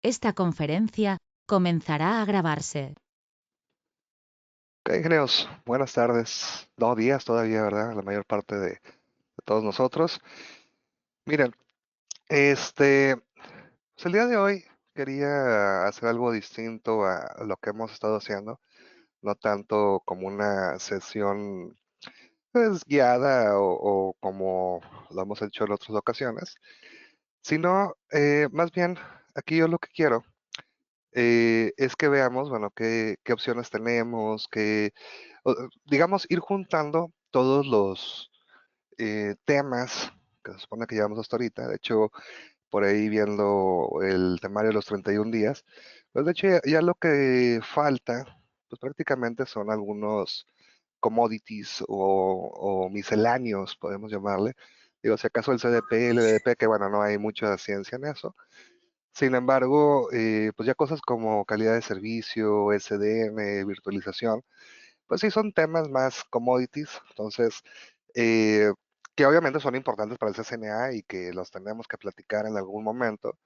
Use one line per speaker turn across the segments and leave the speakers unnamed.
Esta conferencia comenzará a grabarse.
Ok, ingenieros, buenas tardes. No, días todavía, ¿verdad? La mayor parte de todos nosotros. Miren, pues el día de hoy quería hacer algo distinto a lo que hemos estado haciendo, no tanto como una sesión pues, guiada o como lo hemos hecho en otras ocasiones, sino más bien aquí yo lo que quiero es que veamos, bueno, qué opciones tenemos, digamos, ir juntando todos los temas que se supone que llevamos hasta ahorita. De hecho, por ahí viendo el temario de los 31 días, pues de hecho ya lo que falta, pues prácticamente son algunos commodities o misceláneos, podemos llamarle. Digo, si acaso el CDP, el LDP, que bueno, no hay mucha ciencia en eso. Sin embargo, pues ya cosas como calidad de servicio, SDN, virtualización, pues sí son temas más commodities. Entonces, eh, que obviamente son importantes para el CCNA y que los tenemos que platicar en algún momento.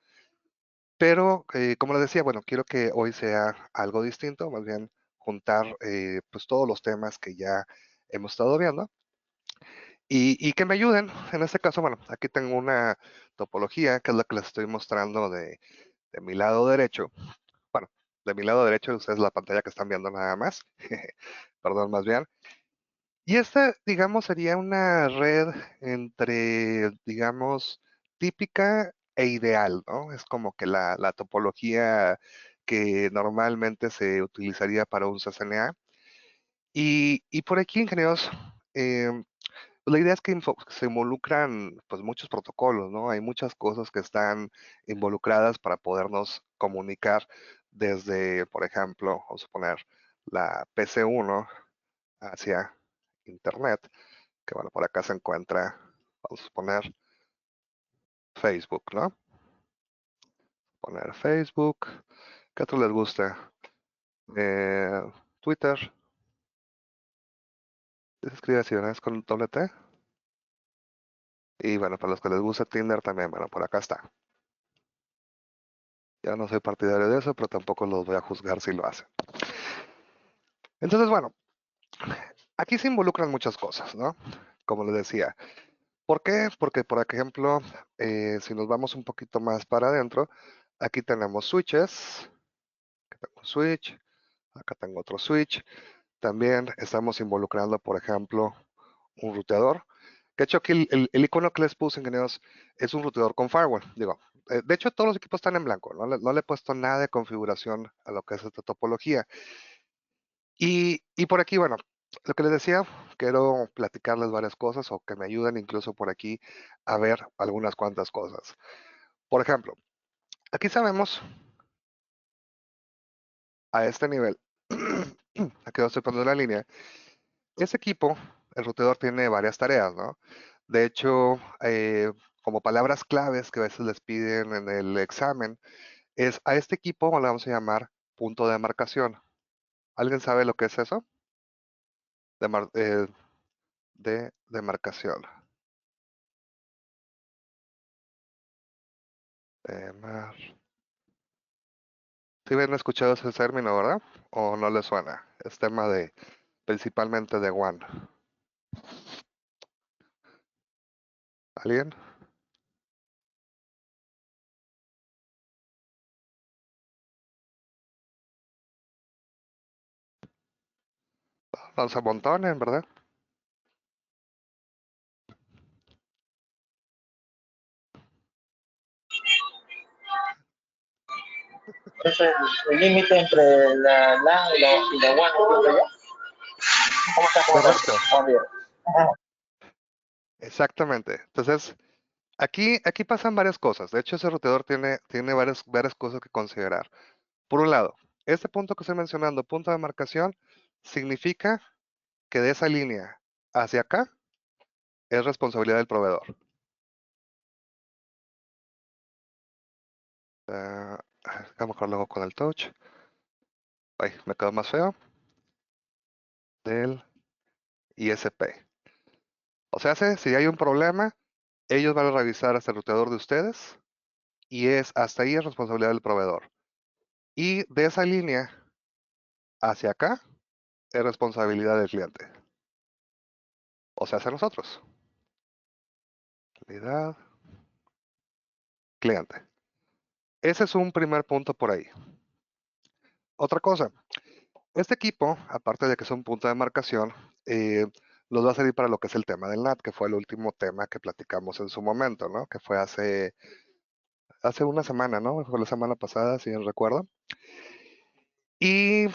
Pero, como les decía, bueno, quiero que hoy sea algo distinto, más bien juntar pues todos los temas que ya hemos estado viendo y que me ayuden. En este caso, bueno, aquí tengo una topología que es la que les estoy mostrando de mi lado derecho. Bueno, de mi lado derecho, ustedes la pantalla que están viendo nada más. Perdón, más bien. Y esta, digamos, sería una red entre, digamos, típica e ideal, ¿no? Es como que la topología que normalmente se utilizaría para un CCNA. Y por aquí, ingenieros, pues la idea es que se involucran pues muchos protocolos, ¿no? Hay muchas cosas que están involucradas para podernos comunicar desde, por ejemplo, vamos a poner la PC1 hacia Internet, que bueno, por acá se encuentra, vamos a poner Facebook, ¿no? Poner Facebook. ¿Qué otro les gusta? Eh, Twitter. Se escribe así, ¿verdad? Es con doble T. Y bueno, para los que les gusta Tinder también, bueno, por acá está. Ya no soy partidario de eso, pero tampoco los voy a juzgar si lo hacen. Entonces, bueno, aquí se involucran muchas cosas, ¿no? Como les decía. ¿Por qué? Porque, por ejemplo, si nos vamos un poquito más para adentro, aquí tenemos switches. Aquí tengo un switch. Acá tengo otro switch. También estamos involucrando, por ejemplo, un ruteador. De hecho, aquí el icono que les puse, ingenieros, es un ruteador con firewall. Digo, de hecho, todos los equipos están en blanco. No le he puesto nada de configuración a lo que es esta topología. Y por aquí, bueno, lo que les decía, quiero platicarles varias cosas o que me ayuden incluso por aquí a ver algunas cuantas cosas. Por ejemplo, aquí sabemos a este nivel, aquí estoy poniendo la línea, ese equipo, el ruteador tiene varias tareas, ¿no? De hecho, como palabras claves que a veces les piden en el examen, es a este equipo le vamos a llamar punto de marcación. ¿Alguien sabe lo que es eso? De, de demarcación. Demar. ¿Sí habían escuchado ese término, verdad? ¿O no les suena? Es tema de, principalmente de WAN. ¿Alguien? No se amontonen, ¿verdad?
Es el límite entre la LAN y la WAN, ¿entiendo yo? ¿Cómo estás? ¿Cómo estás?
Correcto,
Buen día.
exactamente. Entonces, aquí pasan varias cosas. De hecho, ese roteador tiene varias cosas que considerar. Por un lado, este punto que estoy mencionando, punto de marcación, significa que de esa línea hacia acá es responsabilidad del proveedor. A lo mejor luego con el touch. Ay, me quedó más feo. Del ISP. O sea, si hay un problema, ellos van a revisar hasta el ruteador de ustedes y hasta ahí es responsabilidad del proveedor. Y de esa línea hacia acá es responsabilidad del cliente. O sea, hacia nosotros. Calidad, cliente. Ese es un primer punto por ahí. Otra cosa, este equipo, aparte de que es un punto de marcación, nos va a servir para lo que es el tema del NAT, que fue el último tema que platicamos en su momento, ¿no? Que fue hace una semana, ¿no? Fue la semana pasada, si no recuerdo. ¿Y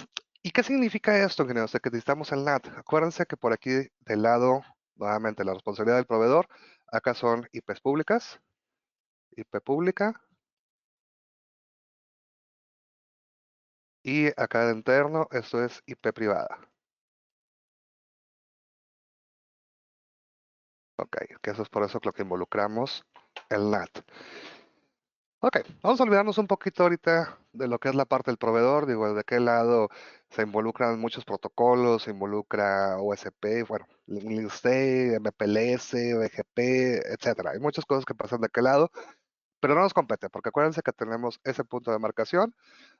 qué significa esto, ingenieros? De que necesitamos el NAT. Acuérdense que por aquí del lado, nuevamente, la responsabilidad del proveedor, acá son IPs públicas, IP pública, y acá de interno, esto es IP privada. Ok, que eso es por eso lo que involucramos el NAT. Ok, vamos a olvidarnos un poquito ahorita de lo que es la parte del proveedor, digo, de qué lado se involucran muchos protocolos, se involucra OSP, bueno, LinkedIn, MPLS, BGP, etcétera. Hay muchas cosas que pasan de qué lado, pero no nos compete, porque acuérdense que tenemos ese punto de marcación.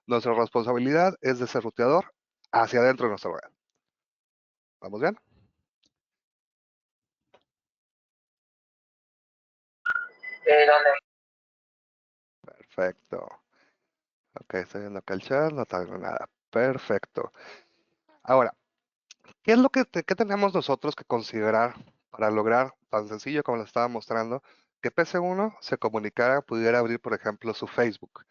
Nuestra responsabilidad es de ser ruteador hacia adentro de nuestra red. ¿Vamos bien?
Dale.
Perfecto. Ok, estoy viendo acá el chat, no tengo nada. Perfecto. Ahora, ¿qué es lo que qué tenemos nosotros que considerar para lograr tan sencillo como les estaba mostrando que PC1 se comunicara, pudiera abrir, por ejemplo, su Facebook?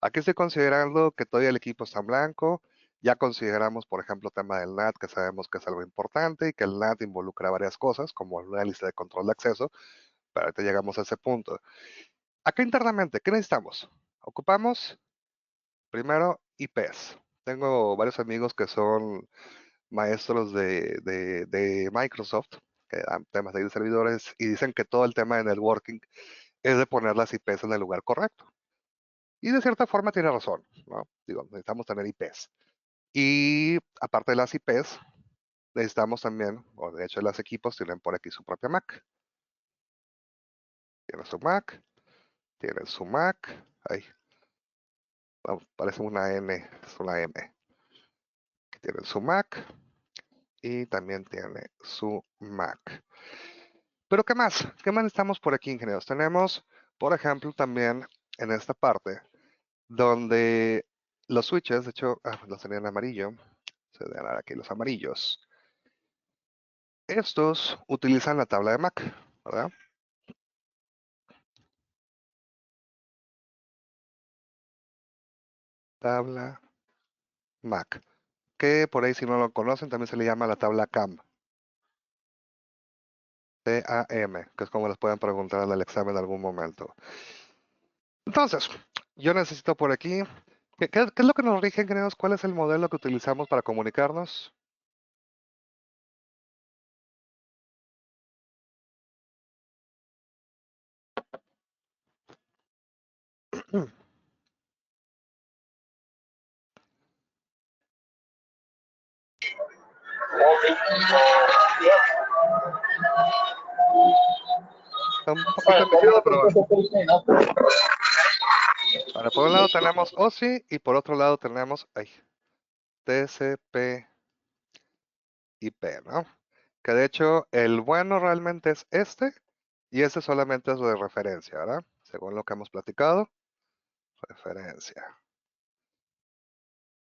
Aquí estoy considerando que todavía el equipo está en blanco. Ya consideramos, por ejemplo, tema del NAT, que sabemos que es algo importante y que el NAT involucra varias cosas, como una lista de control de acceso, pero ahorita llegamos a ese punto. Acá internamente, ¿qué necesitamos? Ocupamos, primero, IPs. Tengo varios amigos que son maestros de Microsoft, que dan temas de servidores, y dicen que todo el tema de networking es de poner las IPs en el lugar correcto. Y de cierta forma tiene razón, ¿no? Digo, necesitamos tener IPs. Y aparte de las IPs, necesitamos también, o de hecho los equipos tienen por aquí su propia Mac. Tienen su Mac, tienen su Mac, ahí, no, parece una N, es una M. Tienen su Mac y también tiene su Mac. Pero ¿qué más? ¿Qué más necesitamos por aquí, ingenieros? Tenemos, por ejemplo, también en esta parte, donde los switches, de hecho, los tenía en amarillo, se deben dar aquí los amarillos. Estos utilizan la tabla de Mac, ¿verdad? Tabla Mac, que por ahí si no lo conocen también se le llama la tabla CAM. C-A-M, que es como les pueden preguntar en el examen en algún momento. Entonces, yo necesito por aquí, ¿qué es lo que nos rige, ingenieros? ¿Cuál es el modelo que utilizamos para comunicarnos? Está un poquito iniciado, pero bueno. Ahora, por un lado tenemos OSI y por otro lado tenemos TCP/IP, ¿no? Que de hecho el bueno realmente es este y ese solamente es de referencia, ¿verdad? Según lo que hemos platicado, referencia.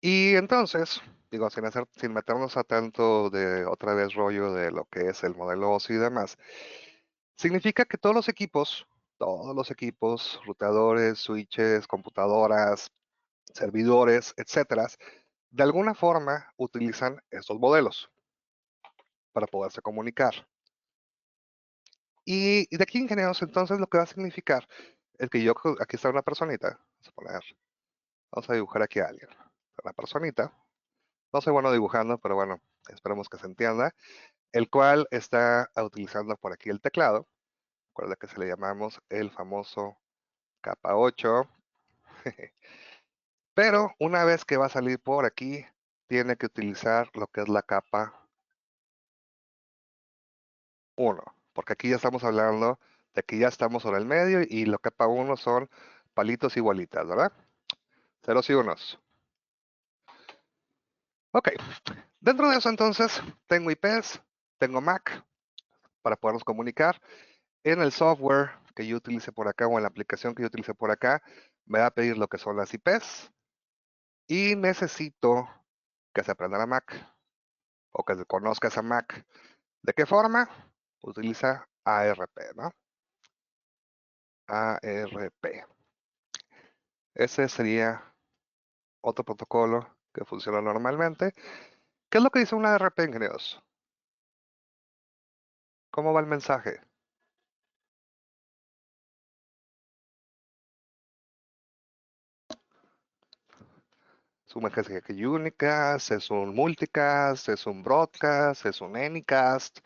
Y entonces, digo, sin meternos a tanto de otra vez rollo de lo que es el modelo OSI y demás, significa que todos los equipos, routadores, switches, computadoras, servidores, etcétera, de alguna forma utilizan estos modelos para poderse comunicar. Y de aquí, ingenieros, entonces lo que va a significar es que aquí está una personita, vamos a dibujar aquí a alguien, una personita, no soy bueno dibujando, pero bueno, esperemos que se entienda, el cual está utilizando por aquí el teclado, recuerda que se le llamamos el famoso capa 8, pero una vez que va a salir por aquí, tiene que utilizar lo que es la capa 1, porque aquí ya estamos hablando de que ya estamos sobre el medio y la capa 1 son palitos y bolitas, ¿verdad? Ceros y unos. Ok, dentro de eso entonces tengo IPs, tengo MAC para podernos comunicar. En el software que yo utilice por acá o en la aplicación que yo utilice por acá, me va a pedir lo que son las IPs y necesito que se aprenda la MAC o que se conozca esa MAC. ¿De qué forma? Utiliza ARP, ¿no? ARP. Ese sería otro protocolo que funciona normalmente. ¿Qué es lo que dice una ARP, ingenieros? ¿Cómo va el mensaje? Es un mensaje que unicast, es un multicast, es un broadcast, es un anycast.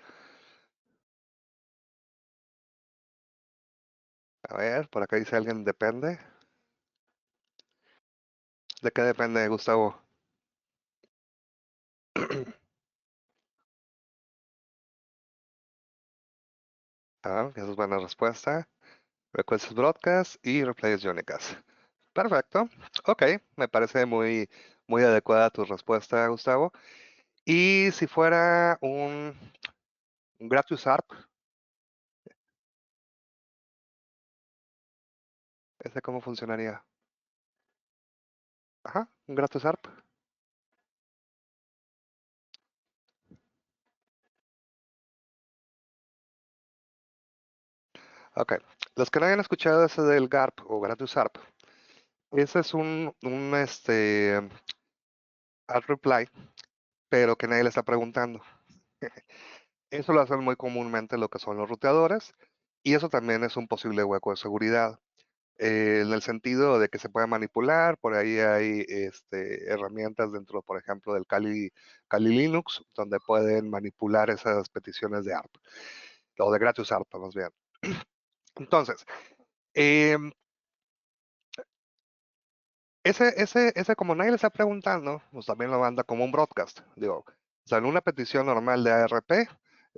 A ver, por acá dice alguien depende. ¿De qué depende, Gustavo? Esa es buena respuesta. Request is broadcast y replay is unicast. Perfecto. Ok, me parece muy adecuada tu respuesta, Gustavo. Y si fuera un Gratuitous ARP, ¿ese cómo funcionaría? Ajá, un Gratuitous ARP. Ok, los que no hayan escuchado ese del GARP o Gratuitous ARP, ese es un ARP reply, pero que nadie le está preguntando. Eso lo hacen muy comúnmente lo que son los ruteadores, y eso también es un posible hueco de seguridad. En el sentido de que se puede manipular, por ahí hay herramientas dentro, por ejemplo, del Kali Linux, donde pueden manipular esas peticiones de ARP, o de Gratuitous ARP, más bien. Entonces, em, ese como nadie le está preguntando, pues también lo manda como un broadcast. Digo, o sea, en una petición normal de ARP,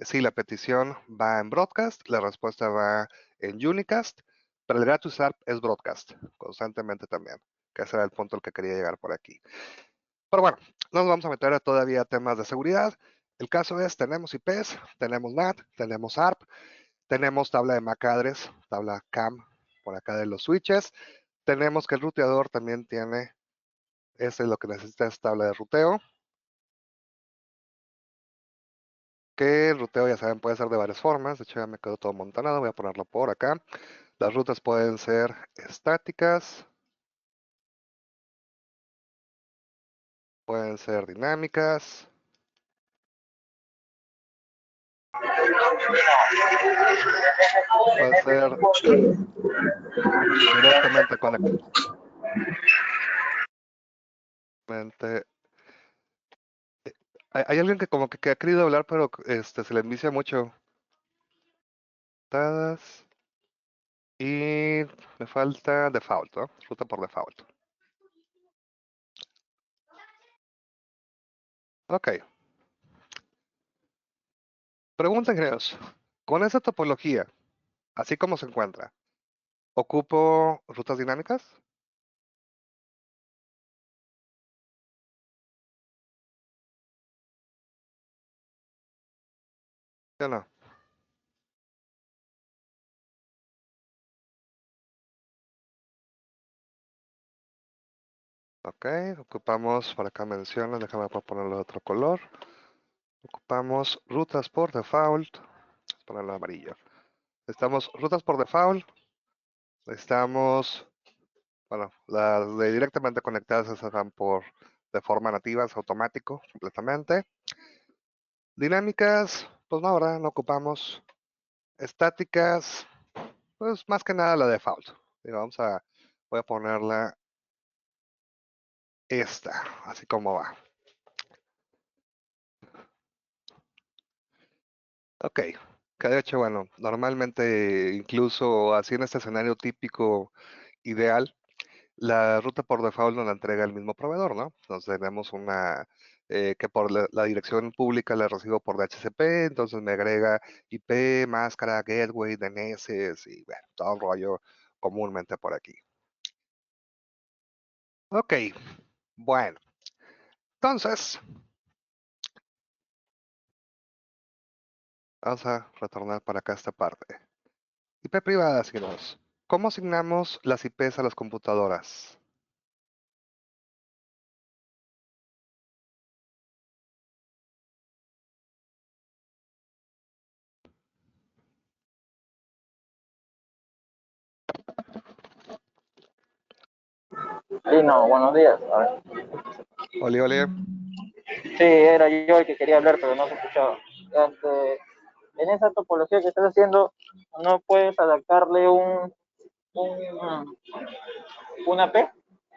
sí, la petición va en broadcast, la respuesta va en unicast, pero el Gratuitous ARP es broadcast, constantemente también, que ese era el punto al que quería llegar por aquí. Pero bueno, no nos vamos a meter a todavía temas de seguridad. El caso es, tenemos IPs, tenemos NAT, tenemos ARP, tenemos tabla de MAC address, tabla CAM por acá de los switches. Tenemos que el ruteador también tiene, este es lo que necesita, es tabla de ruteo. Que el ruteo, ya saben, puede ser de varias formas. De hecho, ya me quedó todo montanado, voy a ponerlo por acá. Las rutas pueden ser estáticas, pueden ser dinámicas, pueden ser directamente conectadas. Hay alguien que como que ha querido hablar, pero se le envicia mucho. Y me falta default, ¿no? Ruta por default. Ok. Pregunta, ingenieros. Con esa topología, así como se encuentra, ¿ocupo rutas dinámicas? ¿Sí o no? Ok, ocupamos, por acá menciona, déjame ponerlo de otro color. Ocupamos rutas por default. Vamos a ponerlo amarillo. Estamos rutas por default. Estamos, bueno, las de directamente conectadas están de forma nativa, es automático completamente. Dinámicas, pues no, ¿verdad? No ocupamos. Estáticas, pues más que nada la default. Digo, voy a ponerla esta, así como va. Ok, que de hecho, bueno, normalmente incluso así en este escenario típico ideal, la ruta por default nos la entrega el mismo proveedor, ¿no? Entonces tenemos una que por la dirección pública la recibo por DHCP, entonces me agrega IP, máscara, gateway, DNS y bueno, todo un rollo comúnmente por aquí. Ok, bueno. Entonces, vamos a retornar para acá esta parte. IP privada, asignamos. ¿Cómo asignamos las IPs a las computadoras?
Sí, no, buenos días. A ver.
Oli, oli.
Sí, era yo el que quería hablar, pero no se escuchaba. En esa topología que estás haciendo, no puedes adaptarle un, una P,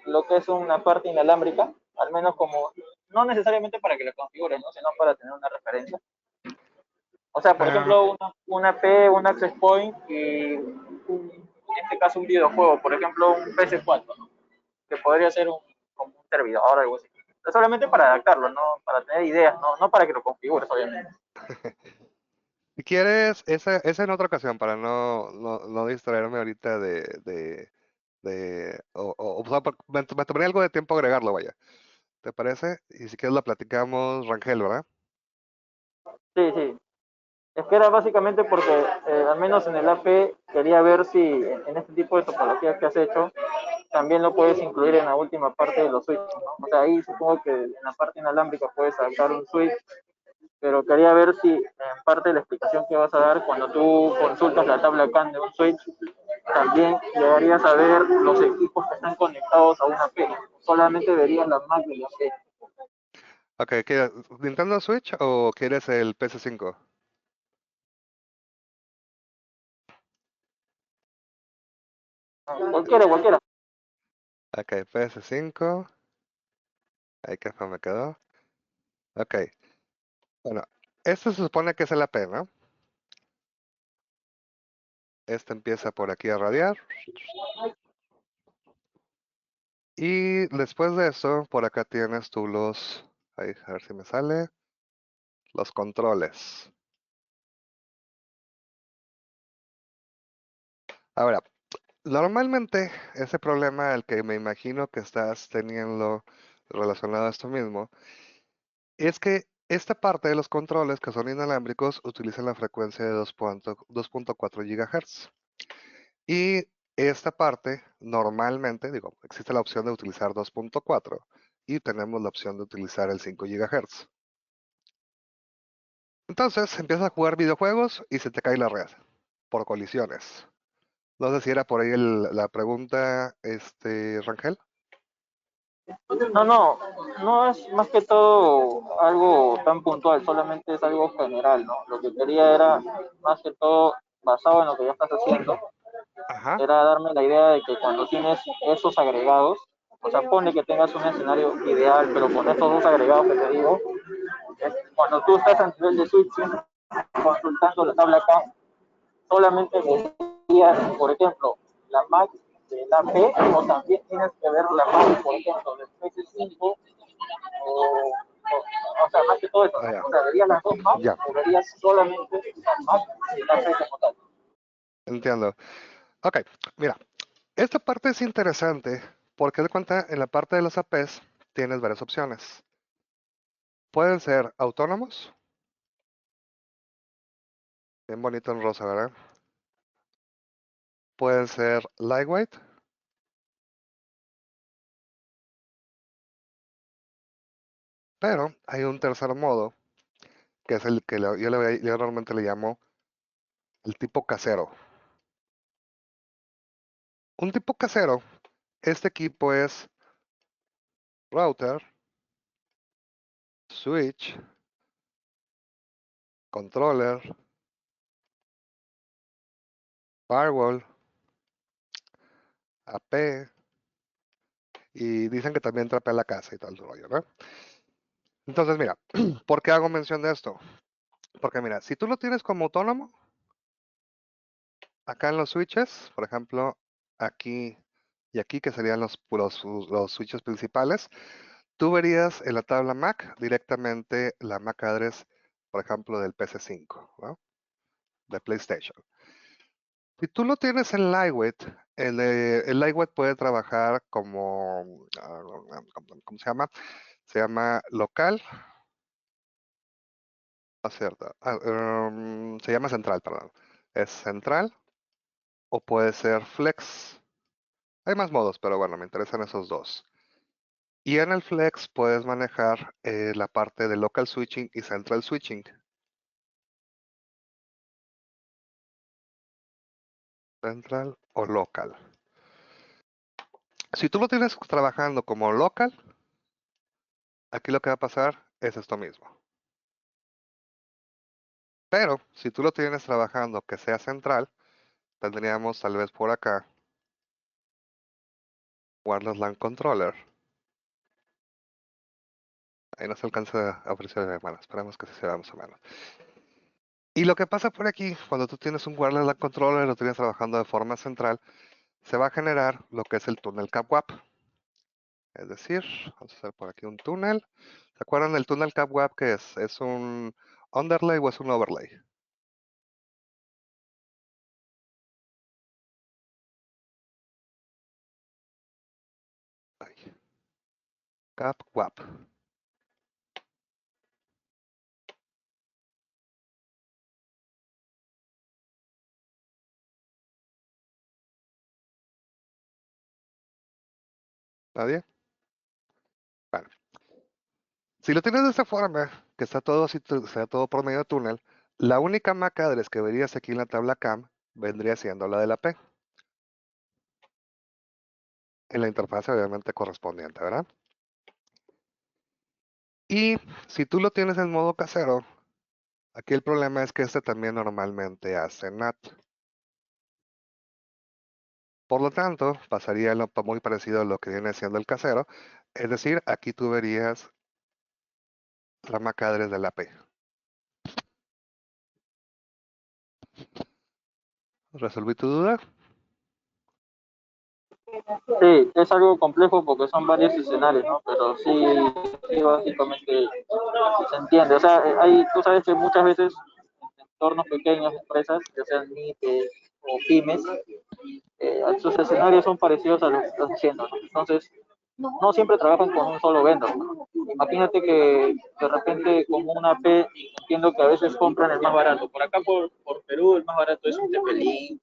lo que es una parte inalámbrica, al menos como, no necesariamente para que la configures, ¿no? Sino para tener una referencia. O sea, por
Ah,
ejemplo, una P, un access point y en este caso un videojuego, por ejemplo, un PS4, ¿no? Que podría ser como un servidor o algo así. Pero solamente para adaptarlo, no para tener ideas, no para que lo configures, obviamente.
si quieres, esa en otra ocasión, para no distraerme ahorita o sea, me tomaría algo de tiempo agregarlo, vaya. ¿Te parece? Y si quieres lo platicamos, Rangel, ¿verdad?
Sí, sí. Es que era básicamente porque, al menos en el AP, quería ver si en este tipo de topologías que has hecho, también lo puedes incluir en la última parte de los switches, ¿no? O sea, ahí supongo que en la parte inalámbrica puedes adaptar un switch, pero quería ver si en parte de la explicación que vas a dar cuando tú consultas la tabla CAN de un switch, también llegarías a ver los equipos que están conectados a una P. Solamente verías las Mac de la P.
Ok, ¿quieres Nintendo Switch o quieres el PS5?
Cualquiera, cualquiera.
Ok, PS5. Ahí que me quedó. Ok, bueno, este se supone que es el AP, ¿no? Este empieza por aquí a radiar. Y después de eso, por acá tienes tú ahí, a ver si me sale, los controles. Ahora, normalmente ese problema, el que me imagino que estás teniendo relacionado a esto mismo, es que esta parte de los controles que son inalámbricos utilizan la frecuencia de 2.4 GHz. Y esta parte, normalmente, digo, existe la opción de utilizar 2.4 y tenemos la opción de utilizar el 5 GHz. Entonces empiezas a jugar videojuegos y se te cae la red por colisiones. No sé si era por ahí la pregunta, Rangel.
No es más que todo algo tan puntual, solamente es algo general, ¿no? Lo que quería era, más que todo, basado en lo que ya estás haciendo,
Ajá.
era darme la idea de que cuando tienes esos agregados, o sea, pone que tengas un escenario ideal, pero con estos dos agregados que te digo, cuando tú estás a nivel de switching, consultando la tabla acá, solamente verías, por ejemplo, la Mac de la P, o también tienes que ver la Mac, por ejemplo, del PS5, o sea, más que todo eso,
Ah,
¿no?
ya.
O sea, verías las dos Mac
Ya,
o verías solamente la Mac de la P como tal.
entiendo. Ok, mira, esta parte es interesante porque de cuenta en la parte de los APs tienes varias opciones. Pueden ser autónomos, bien bonito en rosa, ¿verdad? Pueden ser lightweight, pero hay un tercer modo que es el que yo normalmente le llamo el tipo casero. Un tipo casero, este equipo es router, switch, controller, firewall, AP, y dicen que también trapea la casa y todo el rollo, ¿no? Entonces, mira, ¿por qué hago mención de esto? Porque mira, si tú lo tienes como autónomo, acá en los switches, por ejemplo, aquí y aquí, que serían los switches principales, tú verías en la tabla MAC directamente la MAC address, por ejemplo, del PC5, ¿no? De PlayStation. Si tú lo tienes en Lightweight, el Lightweight puede trabajar como, ¿cómo se llama? Se llama local, no es cierto, se llama central, perdón. Es central o puede ser flex. Hay más modos, pero bueno, me interesan esos dos. Y en el flex puedes manejar la parte de local switching y central switching. Central o local. Si tú lo tienes trabajando como local, aquí lo que va a pasar es esto mismo. Pero si tú lo tienes trabajando que sea central, tendríamos tal vez por acá Wireless LAN Controller. Ahí no se alcanza a apreciar, bueno, esperemos que se vea más o menos. Y lo que pasa por aquí, cuando tú tienes un Wireless LAN Controller y lo tienes trabajando de forma central, se va a generar lo que es el túnel CapWAP. Es decir, vamos a hacer por aquí un túnel. ¿Se acuerdan del túnel CapWAP que es? ¿Es un underlay o es un overlay? Ahí. CapWAP. ¿Nadie? Bueno, si lo tienes de esta forma, que está todo así, sea todo por medio de túnel, la única MAC address que verías aquí en la tabla CAM vendría siendo la de la P, en la interfaz obviamente correspondiente, ¿verdad? Y si tú lo tienes en modo casero, aquí el problema es que este también normalmente hace NAT. Por lo tanto, pasaría muy parecido a lo que viene siendo el casero, es decir, aquí tú verías la MAC address de la P. ¿Resolví tu duda?
Sí, es algo complejo porque son varios escenarios, ¿no? Pero sí, sí básicamente se entiende. O sea, tú sabes que muchas veces en entornos pequeños, empresas, ya sean MIPES o pymes, sus escenarios son parecidos a lo que estás diciendo, ¿no? Entonces, no siempre trabajan con un solo vendor, ¿no? Imagínate que de repente como una P, entiendo que a veces compran el más barato. Por acá, por Perú, el más barato es un TP-Link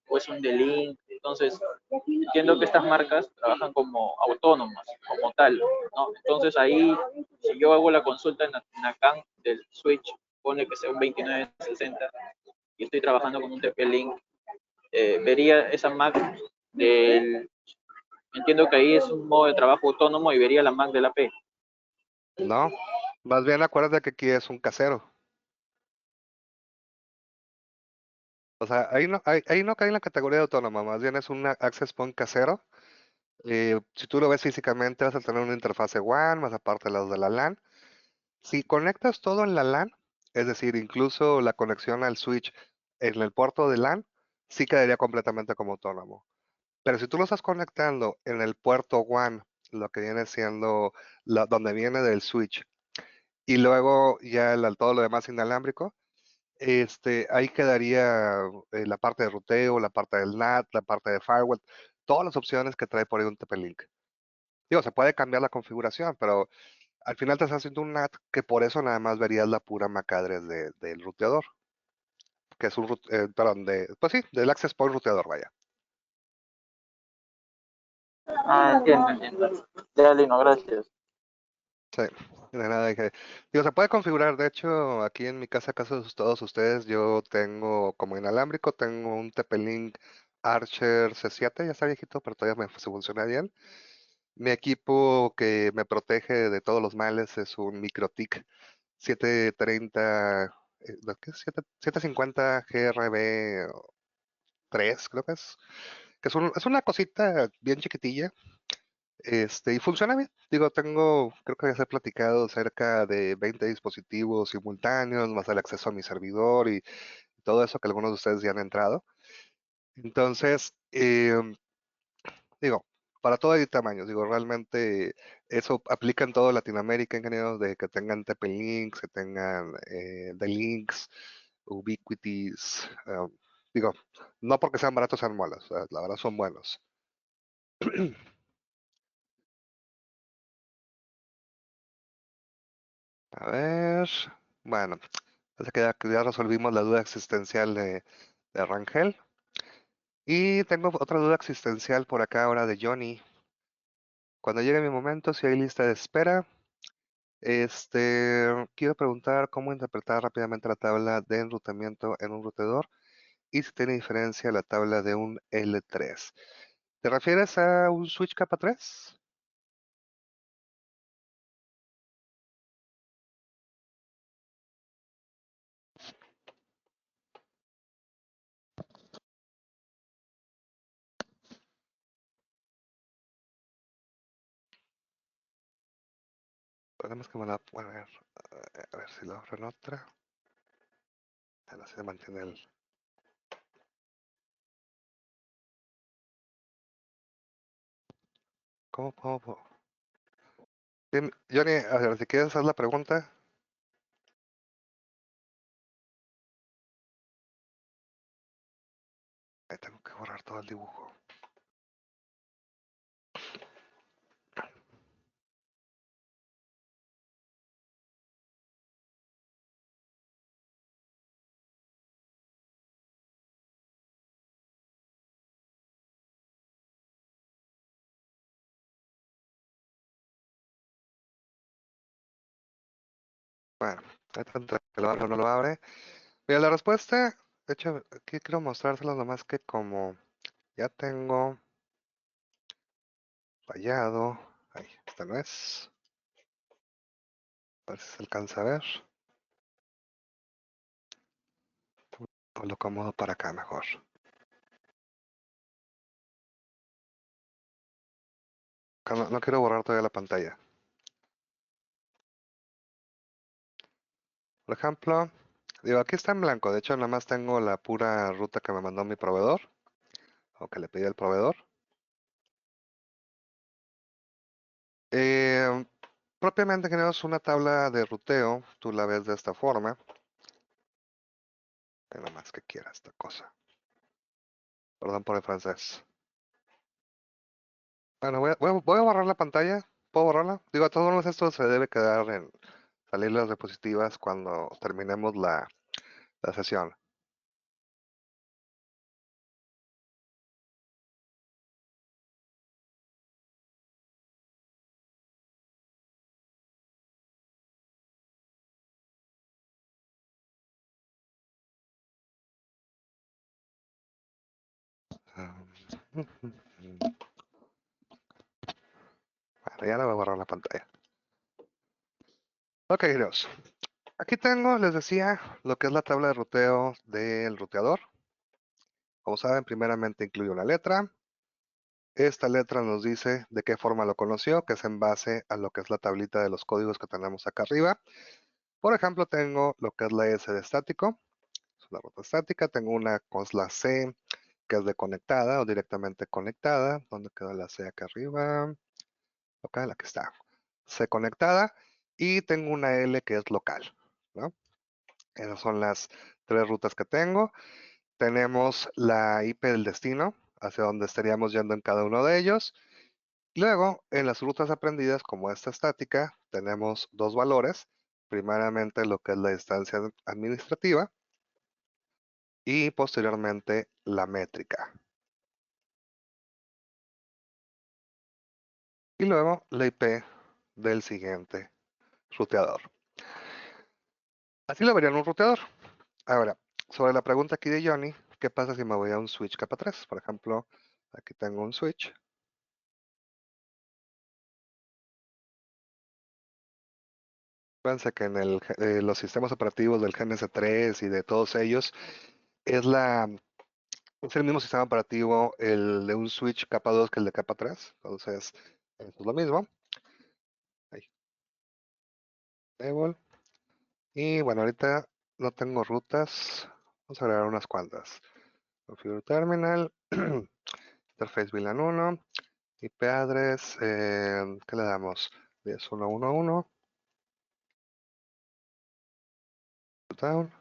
o es un D-Link. Entonces, entiendo que estas marcas trabajan como autónomas, como tal, ¿no? Entonces ahí, si yo hago la consulta en NACAN del switch, pone que sea un 2960 y estoy trabajando con un TP-Link, vería esa Mac del... Entiendo que ahí es un modo de trabajo autónomo y vería la Mac de la P.
No. Más bien acuérdate que aquí es un casero. O sea, ahí no cae en la categoría de autónoma, más bien es un access point casero. Si tú lo ves físicamente, vas a tener una interfase WAN, más aparte los de la LAN. Si conectas todo en la LAN, es decir, incluso la conexión al switch en el puerto de LAN, sí quedaría completamente como autónomo. Pero si tú lo estás conectando en el puerto WAN, lo que viene siendo donde viene del switch, y luego ya todo lo demás inalámbrico, ahí quedaría la parte de ruteo, la parte del NAT, la parte de firewall, todas las opciones que trae por ahí un TP-Link. Digo, se puede cambiar la configuración, pero al final te estás haciendo un NAT que por eso nada más verías la pura MAC address del ruteador, que es perdón, pues sí, del access point ruteador, vaya.
Ah, entiendo, entiendo. Ya, Lino, gracias.
Sí, de nada. Digo, se puede configurar. De hecho, aquí en mi casa, caso de todos ustedes, yo tengo como inalámbrico, tengo un TP-Link Archer C7, ya está viejito, pero todavía se funciona bien. Mi equipo que me protege de todos los males es un MikroTik 730, ¿qué es? 750 GRB 3, creo que es una cosita bien chiquitilla, y funciona bien. Digo, creo que ya se ha platicado cerca de 20 dispositivos simultáneos, más el acceso a mi servidor y todo eso que algunos de ustedes ya han entrado. Entonces, digo, para todo hay tamaños. Digo, realmente eso aplica en toda Latinoamérica, ingenieros, de que tengan TP-Links, que tengan D-Links, Ubiquitys, Digo, no porque sean baratos sean malos, la verdad son buenos. A ver, bueno, parece que ya resolvimos la duda existencial de Rangel. Y tengo otra duda existencial por acá ahora de Johnny. Cuando llegue mi momento, si hay lista de espera, quiero preguntar cómo interpretar rápidamente la tabla de enrutamiento en un routador y si tiene diferencia la tabla de un L3. ¿Te refieres a un switch capa 3? Podemos que me la... Bueno, a ver si lo abro en otra. No se mantiene el... ¿Cómo? Bien, Johnny, a ver, si quieres hacer la pregunta. Ahí tengo que borrar todo el dibujo. Bueno, ahí está, que lo abre o no lo abre. Mira, la respuesta, de hecho, aquí quiero mostrárselos nomás que como ya tengo fallado. Ahí, esta no es. A ver si se alcanza a ver. O lo acomodo para acá mejor. No quiero borrar todavía la pantalla. Por ejemplo, digo, aquí está en blanco. De hecho, nada más tengo la pura ruta que me mandó mi proveedor. O que le pedí al proveedor. Eh, Propiamente tenemos una tabla de ruteo. Tú la ves de esta forma. Nada más que quiera esta cosa. Perdón por el francés. Bueno, voy a borrar la pantalla. ¿Puedo borrarla? Digo, a todos modos esto se debe quedar en salir las diapositivas cuando terminemos la sesión. Bueno, ya le voy a borrar la pantalla. Ok, queridos. Aquí tengo, les decía, lo que es la tabla de ruteo del ruteador. Como saben, primeramente incluye una letra. Esta letra nos dice de qué forma lo conoció, que es en base a lo que es la tablita de los códigos que tenemos acá arriba. Por ejemplo, tengo lo que es la S de estático, es una ruta estática. Tengo una con la C, que es de conectada o directamente conectada. ¿Dónde quedó la C acá arriba? Acá, la que está. C conectada. Y tengo una L que es local, ¿no? Esas son las tres rutas que tengo. Tenemos la IP del destino, hacia donde estaríamos yendo en cada uno de ellos. Luego, en las rutas aprendidas, como esta estática, tenemos dos valores. Primeramente, lo que es la distancia administrativa y posteriormente la métrica. Y luego la IP del siguiente ruteador. Así lo verían un ruteador. Ahora, sobre la pregunta aquí de Johnny, ¿qué pasa si me voy a un switch capa 3? Por ejemplo, aquí tengo un switch. Fíjense que en los sistemas operativos del GNS3 y de todos ellos, es, es el mismo sistema operativo el de un switch capa 2 que el de capa 3. Entonces, eso es lo mismo. Ahí, enable. Y bueno, ahorita no tengo rutas. Vamos a agregar unas cuantas. Configure terminal. Interface VLAN 1. IP address. ¿Qué le damos? 10.1.1.1. Down.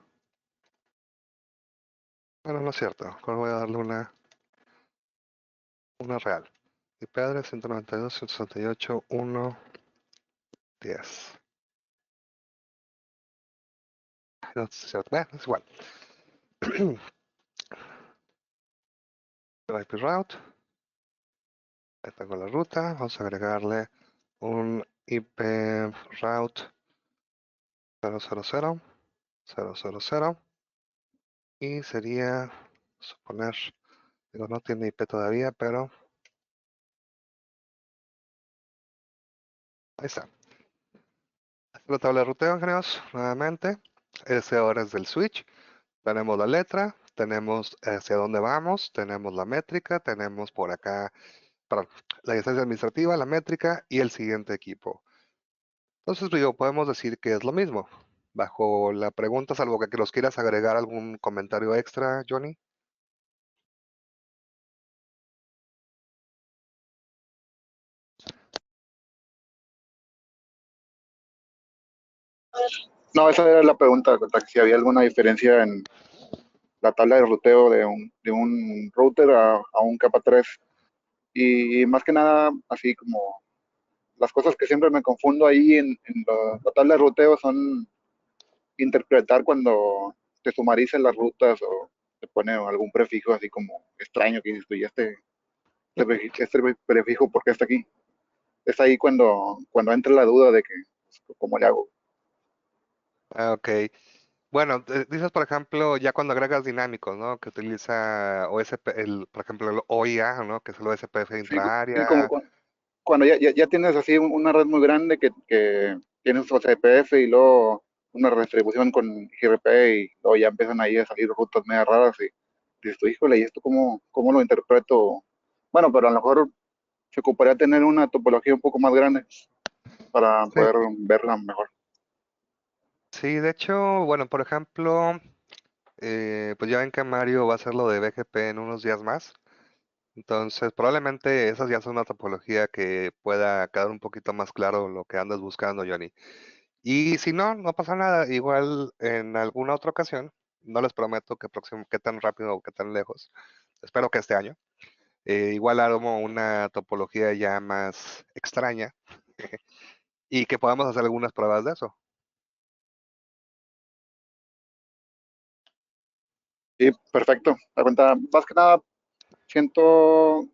Bueno, no es cierto. Ahora voy a darle una real. IP address 192.168.1.10. No es cierto. Es igual. IP route. Ahí tengo la ruta. Vamos a agregarle un IP route 000 y sería, suponer, digo, no tiene IP todavía, pero ahí está. La tabla de ruteo, ingenieros, nuevamente. Ese ahora es del switch. Tenemos la letra, tenemos hacia dónde vamos, tenemos la métrica, tenemos por acá, perdón, la licencia administrativa, la métrica y el siguiente equipo. Entonces, digo, podemos decir que es lo mismo. Bajo la pregunta, salvo que los quieras agregar algún comentario extra, Johnny.
No, esa era la pregunta, si había alguna diferencia en la tabla de ruteo de un router a un capa 3. Y más que nada, así como las cosas que siempre me confundo ahí en la tabla de ruteo son interpretar cuando te sumarizan las rutas o te pone algún prefijo así como extraño que dices tú, y este prefijo, ¿por qué está aquí? Es ahí cuando entra la duda de que, pues, ¿cómo le hago?
Ah, ok. Bueno, dices, por ejemplo, ya cuando agregas dinámicos, ¿no? Que utiliza OSP, por ejemplo, el OIA, ¿no? Que es el OSPF
Sí, sí, como
intraárea.
cuando ya tienes así una red muy grande que tienes OCPF y luego una redistribución con GRP y luego ya empiezan ahí a salir rutas medio raras y dices tú, híjole, ¿y esto cómo lo interpreto? Bueno, pero a lo mejor se ocuparía tener una topología un poco más grande para
Sí.
poder verla mejor.
Sí, de hecho, bueno, por ejemplo, pues ya ven que Mario va a hacer lo de BGP en unos días más. Entonces, probablemente esas ya son una topología que pueda quedar un poquito más claro lo que andas buscando, Johnny. Y si no, no pasa nada. Igual en alguna otra ocasión, no les prometo que próximo, qué tan rápido o qué tan lejos. Espero que este año. Igual armo una topología ya más extraña y que podamos hacer algunas pruebas de eso.
Sí, perfecto. La cuenta, más que nada, siento,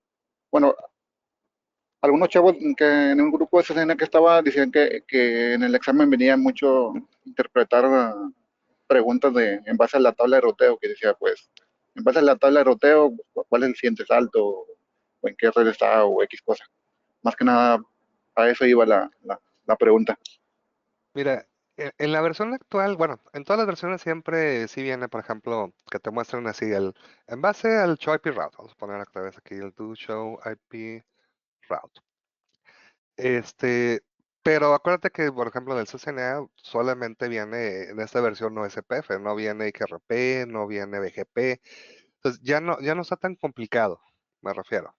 bueno, algunos chavos que en un grupo de SCN que estaba decían que en el examen venía mucho interpretar preguntas en base a la tabla de roteo, que decía, pues, en base a la tabla de roteo, ¿cuál es el siguiente salto? O en qué red está, o X cosa. Más que nada, a eso iba la pregunta.
Mira, en la versión actual, bueno, en todas las versiones siempre sí viene, por ejemplo, que te muestran así en base al show IP route. Vamos a poner otra vez aquí el do show IP route. Pero acuérdate que, por ejemplo, en el CCNA solamente viene en esta versión no SPF, no viene XRP, no viene BGP. Entonces ya no está tan complicado, me refiero.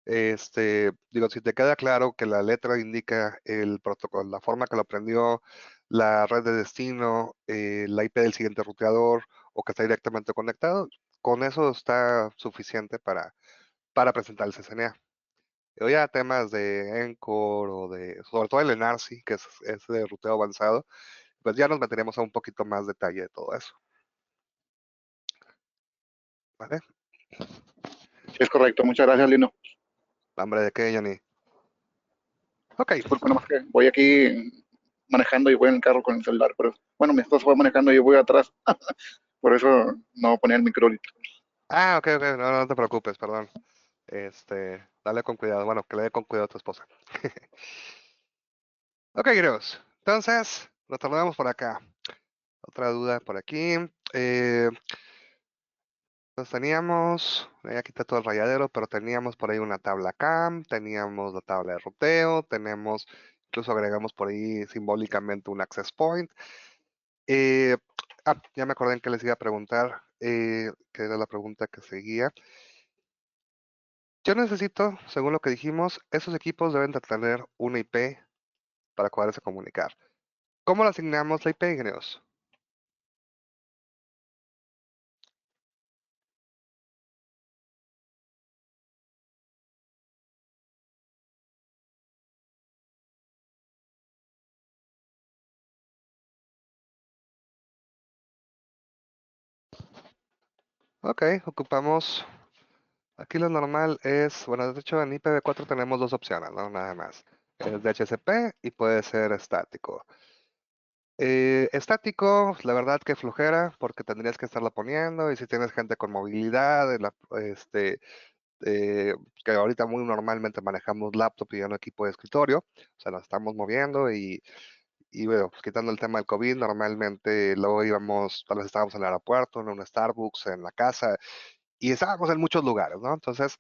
Digo, si te queda claro que la letra indica el protocolo, la forma que lo aprendió, la red de destino, la IP del siguiente ruteador o que está directamente conectado, con eso está suficiente para presentar el CCNA. O ya temas de Encore o sobre todo el NRC, que es de ruteo avanzado, pues ya nos meteremos a un poquito más detalle de todo eso. ¿Vale?
Sí, es correcto. Muchas gracias, Lino.
Hambre de qué, Johnny. Ok.
Disculpa, nomás que voy aquí manejando y voy en el carro con el celular, pero bueno, mi esposo va manejando y yo voy atrás. Por eso no ponía el micro ahorita.
Ah, ok, ok, no te preocupes, perdón. Dale con cuidado. Bueno, que le dé con cuidado a tu esposa. Ok, queridos. Entonces, nos tornamos por acá. Otra duda por aquí. Entonces teníamos, ya quité todo el rayadero, pero teníamos por ahí una tabla CAM, teníamos la tabla de ruteo, tenemos, incluso agregamos por ahí simbólicamente un access point. Eh, ya me acordé en que les iba a preguntar, que era la pregunta que seguía. Yo necesito, según lo que dijimos, esos equipos deben de tener una IP para poderse comunicar. ¿Cómo le asignamos la IP, ingenieros? Ok, ocupamos, aquí lo normal es, bueno, de hecho en IPv4 tenemos dos opciones, ¿no? Nada más. Es DHCP y puede ser estático. Estático, la verdad que flojera, porque tendrías que estarlo poniendo, y si tienes gente con movilidad, eh, que ahorita muy normalmente manejamos laptop y ya no equipo de escritorio, o sea, nos estamos moviendo y bueno, pues, quitando el tema del COVID, normalmente luego íbamos, tal vez estábamos en el aeropuerto, en un Starbucks, en la casa, y estábamos en muchos lugares, ¿no? Entonces,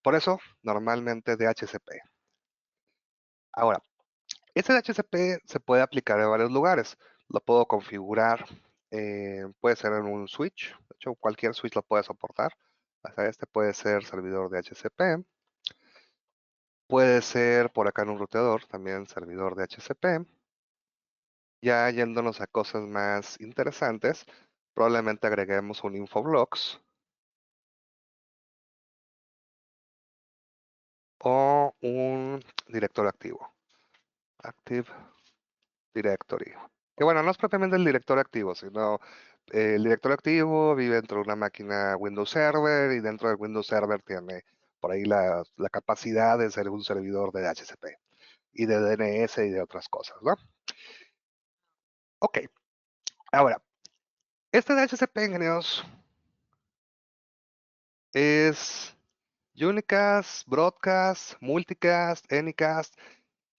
por eso, normalmente DHCP. Ahora, este DHCP se puede aplicar en varios lugares. Lo puedo configurar, puede ser en un switch, de hecho, cualquier switch lo puede soportar. O sea, este puede ser servidor de DHCP. Puede ser por acá en un ruteador, también servidor de DHCP. Ya yéndonos a cosas más interesantes, probablemente agreguemos un infoblox o un directorio activo. Active Directory. Que bueno, no es propiamente el directorio activo, sino el directorio activo vive dentro de una máquina Windows Server y dentro del Windows Server tiene por ahí la capacidad de ser un servidor de DHCP y de DNS y de otras cosas, ¿no? Ok, ahora, este DHCP, ingenieros, es Unicast, Broadcast, Multicast, Anycast,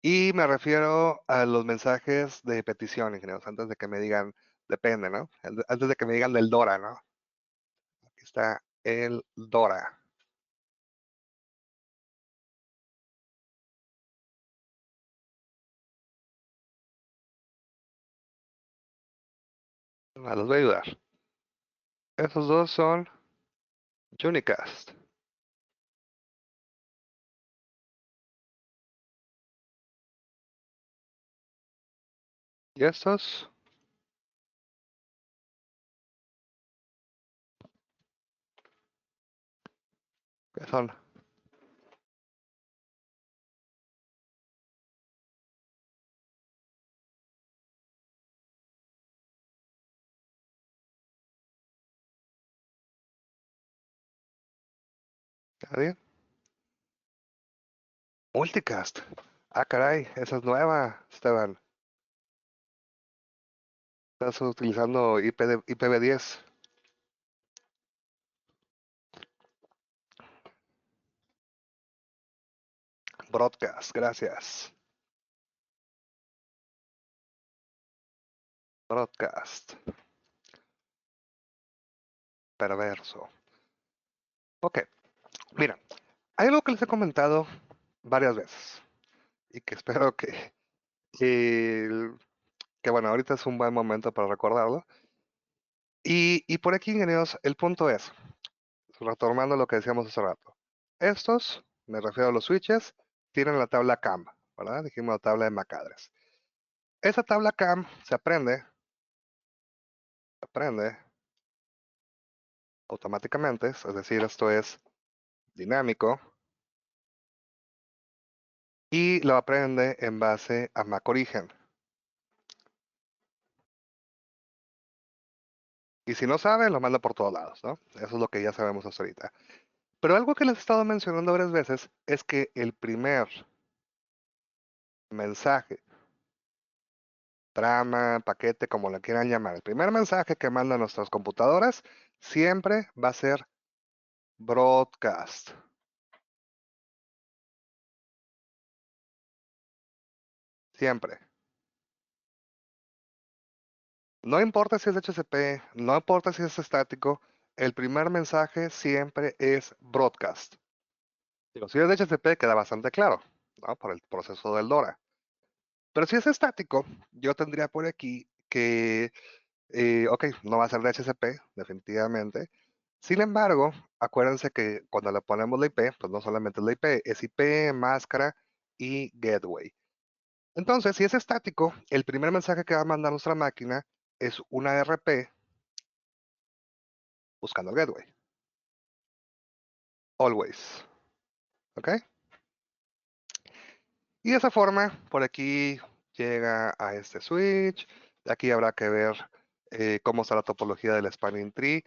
y me refiero a los mensajes de petición, ingenieros, antes de que me digan, depende, ¿no? Antes de que me digan del DORA, ¿no? Aquí está el DORA. Los voy a ayudar. Esos dos son Unicast. Y estos ¿qué son? ¿Alguien? Multicast. Ah, caray, esa es nueva, Esteban. Estás utilizando IPv10. Broadcast, gracias. Broadcast. Perverso. Ok, mira, hay algo que les he comentado varias veces y que espero que, que bueno, ahorita es un buen momento para recordarlo. Y por aquí, ingenieros, el punto es, retomando lo que decíamos hace rato, estos, me refiero a los switches, tienen la tabla CAM, ¿verdad? Dijimos la tabla de MAC address. Esa tabla CAM se aprende automáticamente, es decir, esto es dinámico, y lo aprende en base a MAC origen. Y si no sabe, lo manda por todos lados, ¿no? Eso es lo que ya sabemos hasta ahorita. Pero algo que les he estado mencionando varias veces es que el primer mensaje, trama, paquete, como le quieran llamar, el primer mensaje que mandan nuestras computadoras siempre va a ser broadcast. Siempre. No importa si es HCP, no importa si es estático, el primer mensaje siempre es broadcast. Digo, si es de HCP queda bastante claro, ¿no? Por el proceso del DORA. Pero si es estático, yo tendría por aquí que, ok, no va a ser de HCP, definitivamente. Sin embargo, acuérdense que cuando le ponemos la IP, pues no solamente es la IP, es IP, máscara y gateway. Entonces, si es estático, el primer mensaje que va a mandar nuestra máquina es una RP buscando el gateway. Always. ¿Ok? Y de esa forma, por aquí llega a este switch. Aquí habrá que ver cómo está la topología del spanning tree.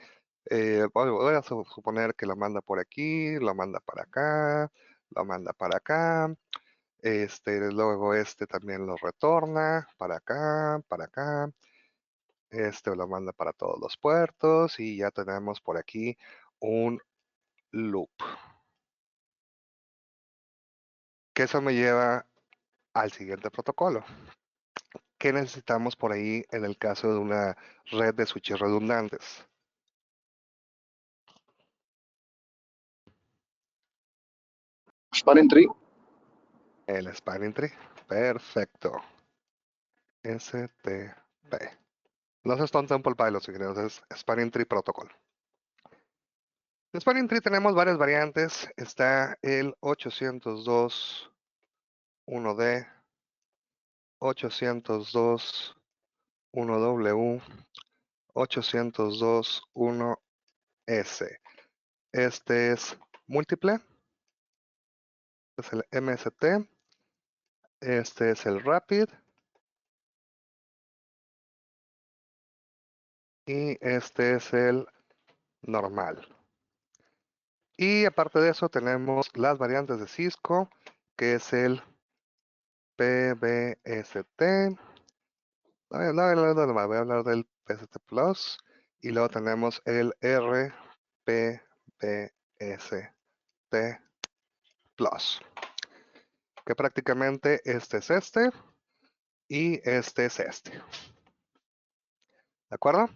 Voy a suponer que lo manda por aquí, lo manda para acá, lo manda para acá. Luego también lo retorna para acá, para acá. Lo manda para todos los puertos y ya tenemos por aquí un loop. Que eso me lleva al siguiente protocolo. ¿Qué necesitamos por ahí en el caso de una red de switches redundantes?
Spanning Tree.
El spanning tree. Perfecto. STP. No es Stone Temple Pilots, ingenieros, es Spanning Tree Protocol. En Spanning Tree tenemos varias variantes. Está el 802.1D, 802.1W, 802.1S. Este es múltiple. Este es el MST. Este es el Rapid. Y este es el normal. Y aparte de eso tenemos las variantes de Cisco, que es el PBST. Voy a hablar del PST Plus. Y luego tenemos el RPBST Plus. Que prácticamente este es este. Y este es este. ¿De acuerdo?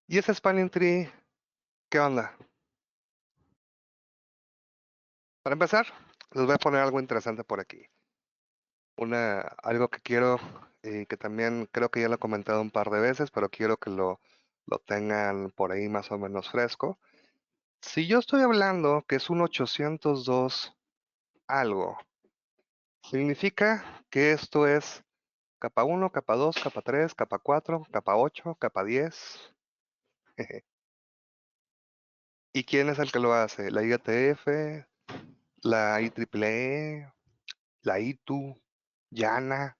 Y ese Spanning Tree, ¿qué onda? Para empezar, les voy a poner algo interesante por aquí. Algo que quiero, y que también creo que ya lo he comentado un par de veces, pero quiero que lo tengan por ahí más o menos fresco. Si yo estoy hablando que es un 802 algo, significa que esto es capa 1, capa 2, capa 3, capa 4, capa 8, capa 10. ¿Y quién es el que lo hace? La IETF, la IEEE, la ITU, YANA.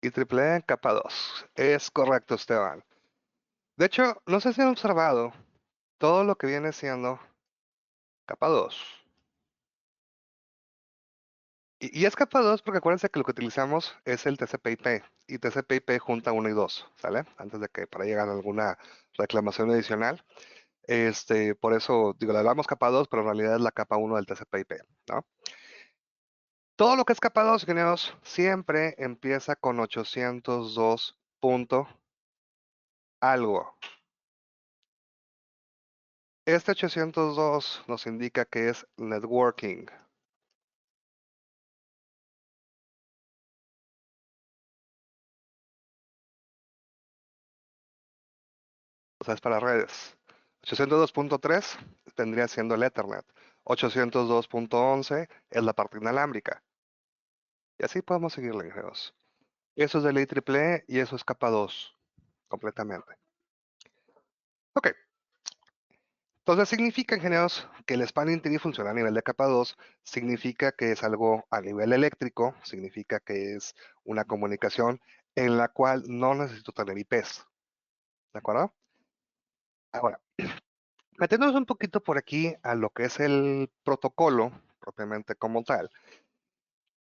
IEEE capa 2. Es correcto, Esteban. De hecho, no sé si han observado todo lo que viene siendo capa 2. Y es capa 2 porque acuérdense que lo que utilizamos es el TCP/IP y TCP/IP junta 1 y 2, ¿sale? Antes de que para llegar a alguna reclamación adicional. Por eso, digo, le hablamos capa 2, pero en realidad es la capa 1 del TCP/IP, ¿no? Todo lo que es capa 2, ingenieros, siempre empieza con 802 punto algo. Este 802 nos indica que es networking. O sea, es para redes. 802.3 tendría siendo el Ethernet. 802.11 es la parte inalámbrica. Y así podemos seguirle, ingenieros. Eso es de la IEEE y eso es capa 2, completamente. Ok. Entonces significa, ingenieros, que el Spanning Tree funciona a nivel de capa 2, significa que es algo a nivel eléctrico, significa que es una comunicación en la cual no necesito tener IPs. ¿De acuerdo? Ahora, metiéndonos un poquito por aquí a lo que es el protocolo, propiamente como tal,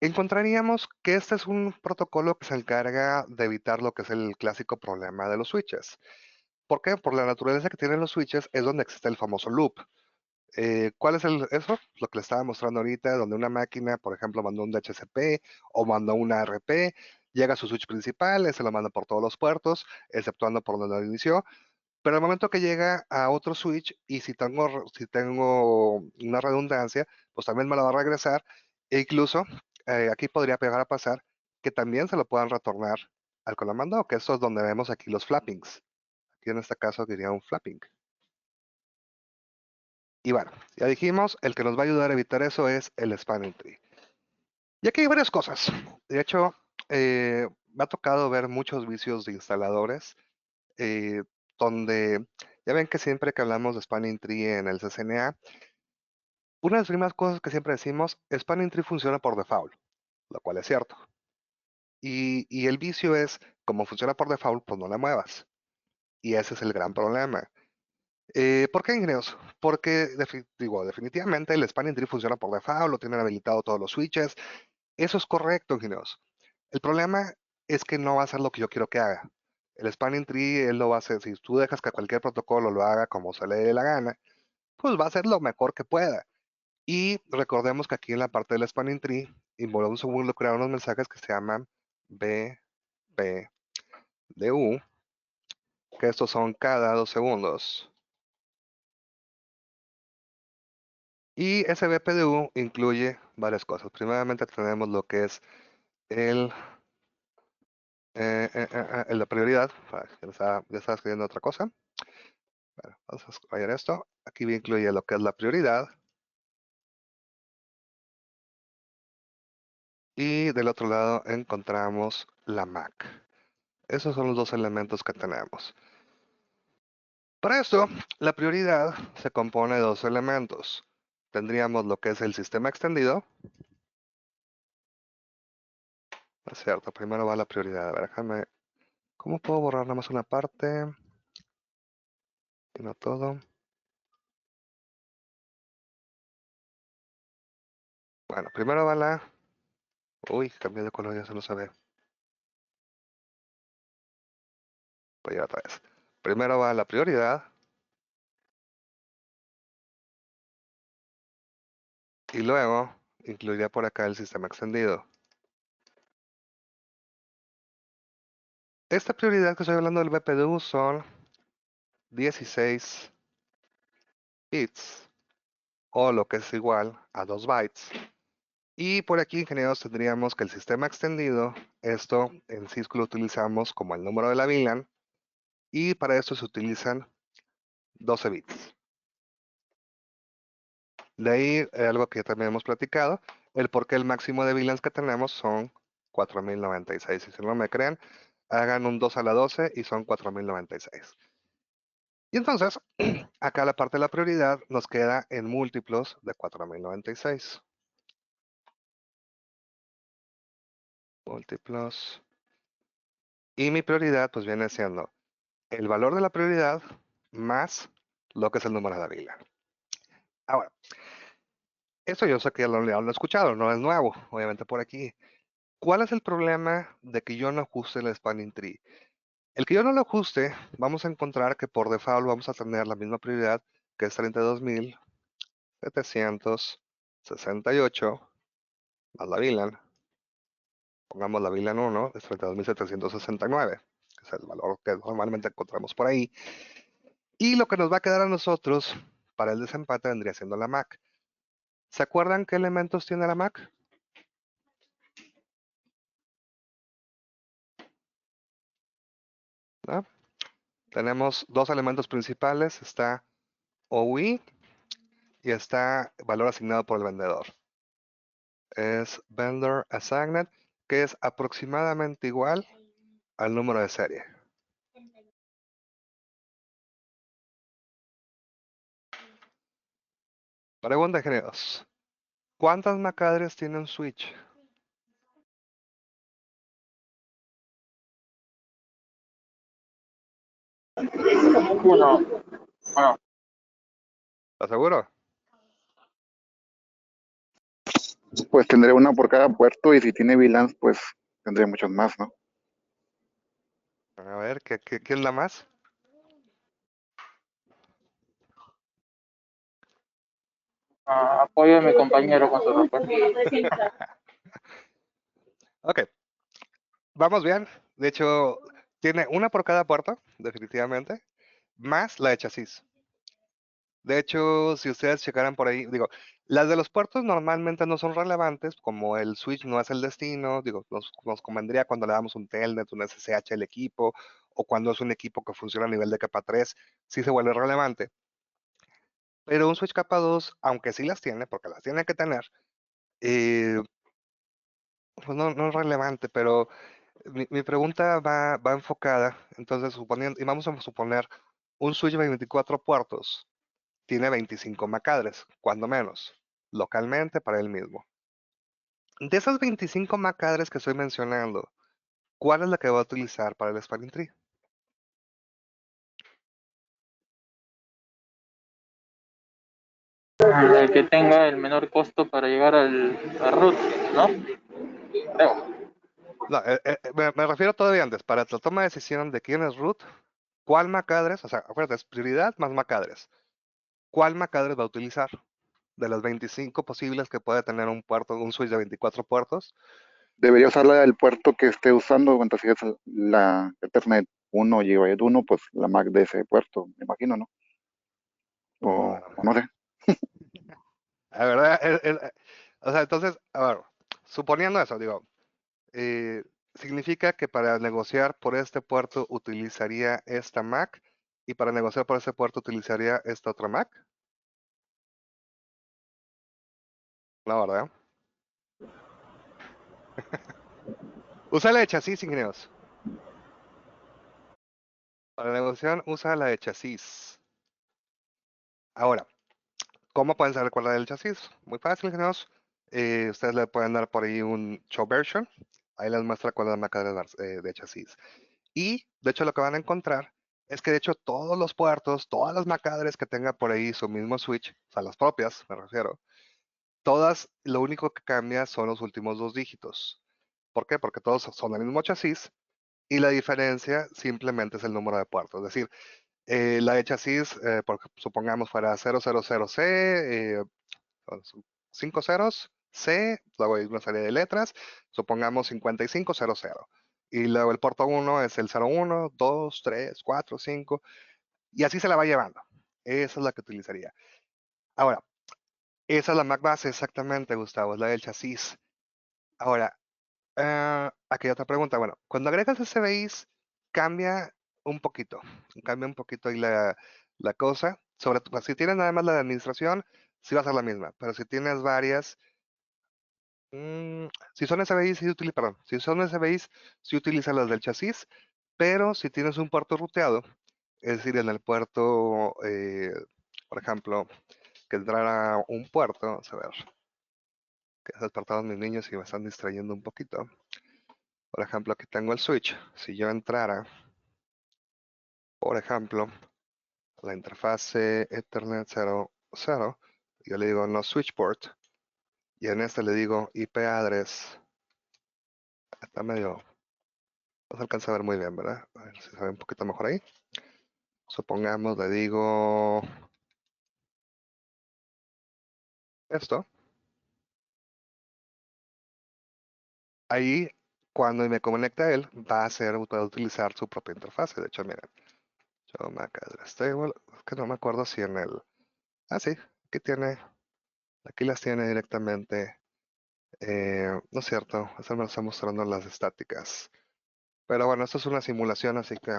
encontraríamos que este es un protocolo que se encarga de evitar lo que es el clásico problema de los switches. ¿Por qué? Por la naturaleza que tienen los switches es donde existe el famoso loop. ¿Cuál es eso? Lo que le estaba mostrando ahorita, donde una máquina, por ejemplo, mandó un DHCP o mandó una ARP, llega a su switch principal, se lo manda por todos los puertos, exceptuando por donde lo inició, pero al momento que llega a otro switch, y si tengo una redundancia, pues también me lo va a regresar, e incluso aquí podría pegar a pasar que también se lo puedan retornar al que lo mandó, que esto es donde vemos aquí los flappings. Aquí en este caso diría un flapping. Y bueno, ya dijimos, el que nos va a ayudar a evitar eso es el spanning tree. Y aquí hay varias cosas. De hecho, me ha tocado ver muchos vicios de instaladores donde Ya ven que siempre que hablamos de Spanning Tree en el CCNA, una de las primeras cosas que siempre decimos, Spanning Tree funciona por default, lo cual es cierto. Y el vicio es, como funciona por default, pues no la muevas. Y ese es el gran problema. ¿Por qué, ingenieros? Porque definitivamente el Spanning Tree funciona por default, lo tienen habilitado todos los switches. Eso es correcto, ingenieros. El problema es que no va a hacer lo que yo quiero que haga. El Spanning Tree, él lo va a hacer, si tú dejas que cualquier protocolo lo haga como se le dé la gana, pues va a hacer lo mejor que pueda. Y recordemos que aquí en la parte del Spanning Tree, involucramos unos mensajes que se llaman BPDU, que estos son cada 2 segundos. Y ese BPDU incluye varias cosas. Primeramente tenemos lo que es la prioridad. Ya estaba escribiendo otra cosa. Bueno, vamos a subrayar esto. Aquí incluye lo que es la prioridad. Y del otro lado encontramos la MAC. Esos son los dos elementos que tenemos. Para esto, la prioridad se compone de 2 elementos. Tendríamos lo que es el sistema extendido. Es cierto, primero va la prioridad. A ver, déjame. ¿Cómo puedo borrar nada más una parte? Y no todo. Bueno, primero va la... Uy, cambié de color, ya se lo sabe. Voy a ir otra vez. Primero va la prioridad. Y luego incluiría por acá el sistema extendido. Esta prioridad que estoy hablando del BPDU son 16 bits, o lo que es igual a 2 bytes. Y por aquí, ingenieros, tendríamos que el sistema extendido, esto en Cisco lo utilizamos como el número de la VLAN, y para esto se utilizan 12 bits. De ahí, algo que también hemos platicado, el por qué el máximo de VLANs que tenemos son 4096. Y si no me creen, hagan un 2 a la 12 y son 4096. Y entonces, acá la parte de la prioridad nos queda en múltiplos de 4096. Múltiplos. Y mi prioridad pues viene siendo el valor de la prioridad más lo que es el número de la VLAN. Ahora, eso yo sé que ya lo he escuchado, no es nuevo, obviamente por aquí. ¿Cuál es el problema de que yo no ajuste el spanning tree? El que yo no lo ajuste, vamos a encontrar que por default vamos a tener la misma prioridad, que es 32.768 más la VLAN. Pongamos la VLAN 1, es 32.769, que es el valor que normalmente encontramos por ahí. Y lo que nos va a quedar a nosotros para el desempate vendría siendo la MAC. ¿Se acuerdan qué elementos tiene la MAC? ¿No? Tenemos 2 elementos principales, está OI y está valor asignado por el vendedor. Es Vendor Assigned, que es aproximadamente igual al número de serie. Pregunta, ingenieros. ¿Cuántas MAC address tiene un switch?
Uno. Bueno,
¿Estás seguro?
Pues tendré una por cada puerto y si tiene VLANs, pues tendré muchos más, ¿no?
A ver, ¿qué es la más?
apoyo a mi compañero con su respuesta.
Ok, vamos bien. De hecho, tiene una por cada puerto, definitivamente, más la de chasis. De hecho, si ustedes checaran por ahí, digo, las de los puertos normalmente no son relevantes, como el switch no es el destino, digo, nos convendría cuando le damos un telnet, un SSH al equipo, o cuando es un equipo que funciona a nivel de capa 3, sí se vuelve relevante. Pero un switch capa 2, aunque sí las tiene, porque las tiene que tener, eh, pues no es relevante, pero mi pregunta va enfocada, entonces suponiendo, y vamos a suponer un switch de 24 puertos tiene 25 MAC address, cuando menos, localmente para él mismo. De esas 25 MAC address que estoy mencionando, ¿cuál es la que va a utilizar para el spanning tree?
El que tenga el menor costo para llegar al root, ¿no? Creo.
No, me refiero todavía antes, para la toma de decisión de quién es root, ¿cuál MAC address? O sea, acuérdate, es prioridad más MAC address. ¿Cuál MAC address va a utilizar? De las 25 posibles que puede tener un puerto, un switch de 24 puertos,
Debería usar el puerto que esté usando, entonces si es la Ethernet 1, Gigabit 1, pues la MAC de ese puerto, me imagino, ¿no?
bueno,
O no sé.
la verdad, o sea, entonces, a ver, suponiendo eso, digo, significa que para negociar por este puerto utilizaría esta MAC y para negociar por este puerto utilizaría esta otra MAC. La verdad. Usa la de chasis, ingenieros. Para negociar, usa la de chasis. Ahora, ¿cómo pueden saber cuál es el chasis? Muy fácil, ingenieros. Ustedes le pueden dar por ahí un show version. Ahí les muestra cuál es la marca de chasis. Y, de hecho, lo que van a encontrar es que, de hecho, todos los puertos, todas las macadres que tenga por ahí su mismo switch, o sea, las propias, me refiero, todas, lo único que cambia son los últimos dos dígitos. ¿Por qué? Porque todos son el mismo chasis y la diferencia simplemente es el número de puertos. Es decir, la de chasis, supongamos fuera 000C, con 5 ceros, C, luego hay una serie de letras, supongamos 5500. Y luego el puerto 1 es el 01, 2, 3, 4, 5, y así se la va llevando. Esa es la que utilizaría. Ahora, esa es la MAC base exactamente, Gustavo, es la del chasis. Ahora, aquí hay otra pregunta. Bueno, cuando agregas SBIs, cambia cambia un poquito ahí la cosa. Sobre todo, si tienes nada más la de administración, sí va a ser la misma, pero si tienes varias, si son SBIs, perdón, si son SBIs, sí utiliza las del chasis, pero si tienes un puerto ruteado, es decir, en el puerto, por ejemplo, que entrara un puerto, vamos a ver, que se despertaron mis niños y me están distrayendo un poquito. Por ejemplo, aquí tengo el switch. Si yo entrara, por ejemplo, la interfase Ethernet 00, yo le digo no switch port, y en este le digo IP address. Está medio, no se alcanza a ver muy bien, ¿verdad? A ver si se ve un poquito mejor ahí. Supongamos, le digo esto. Ahí, cuando me conecte a él, va a utilizar su propia interfase. De hecho, miren, show MAC address table, es que no me acuerdo si en el... Ah, sí, aquí las tiene directamente. No es cierto, eso me lo está mostrando las estáticas. Pero bueno, esto es una simulación, así que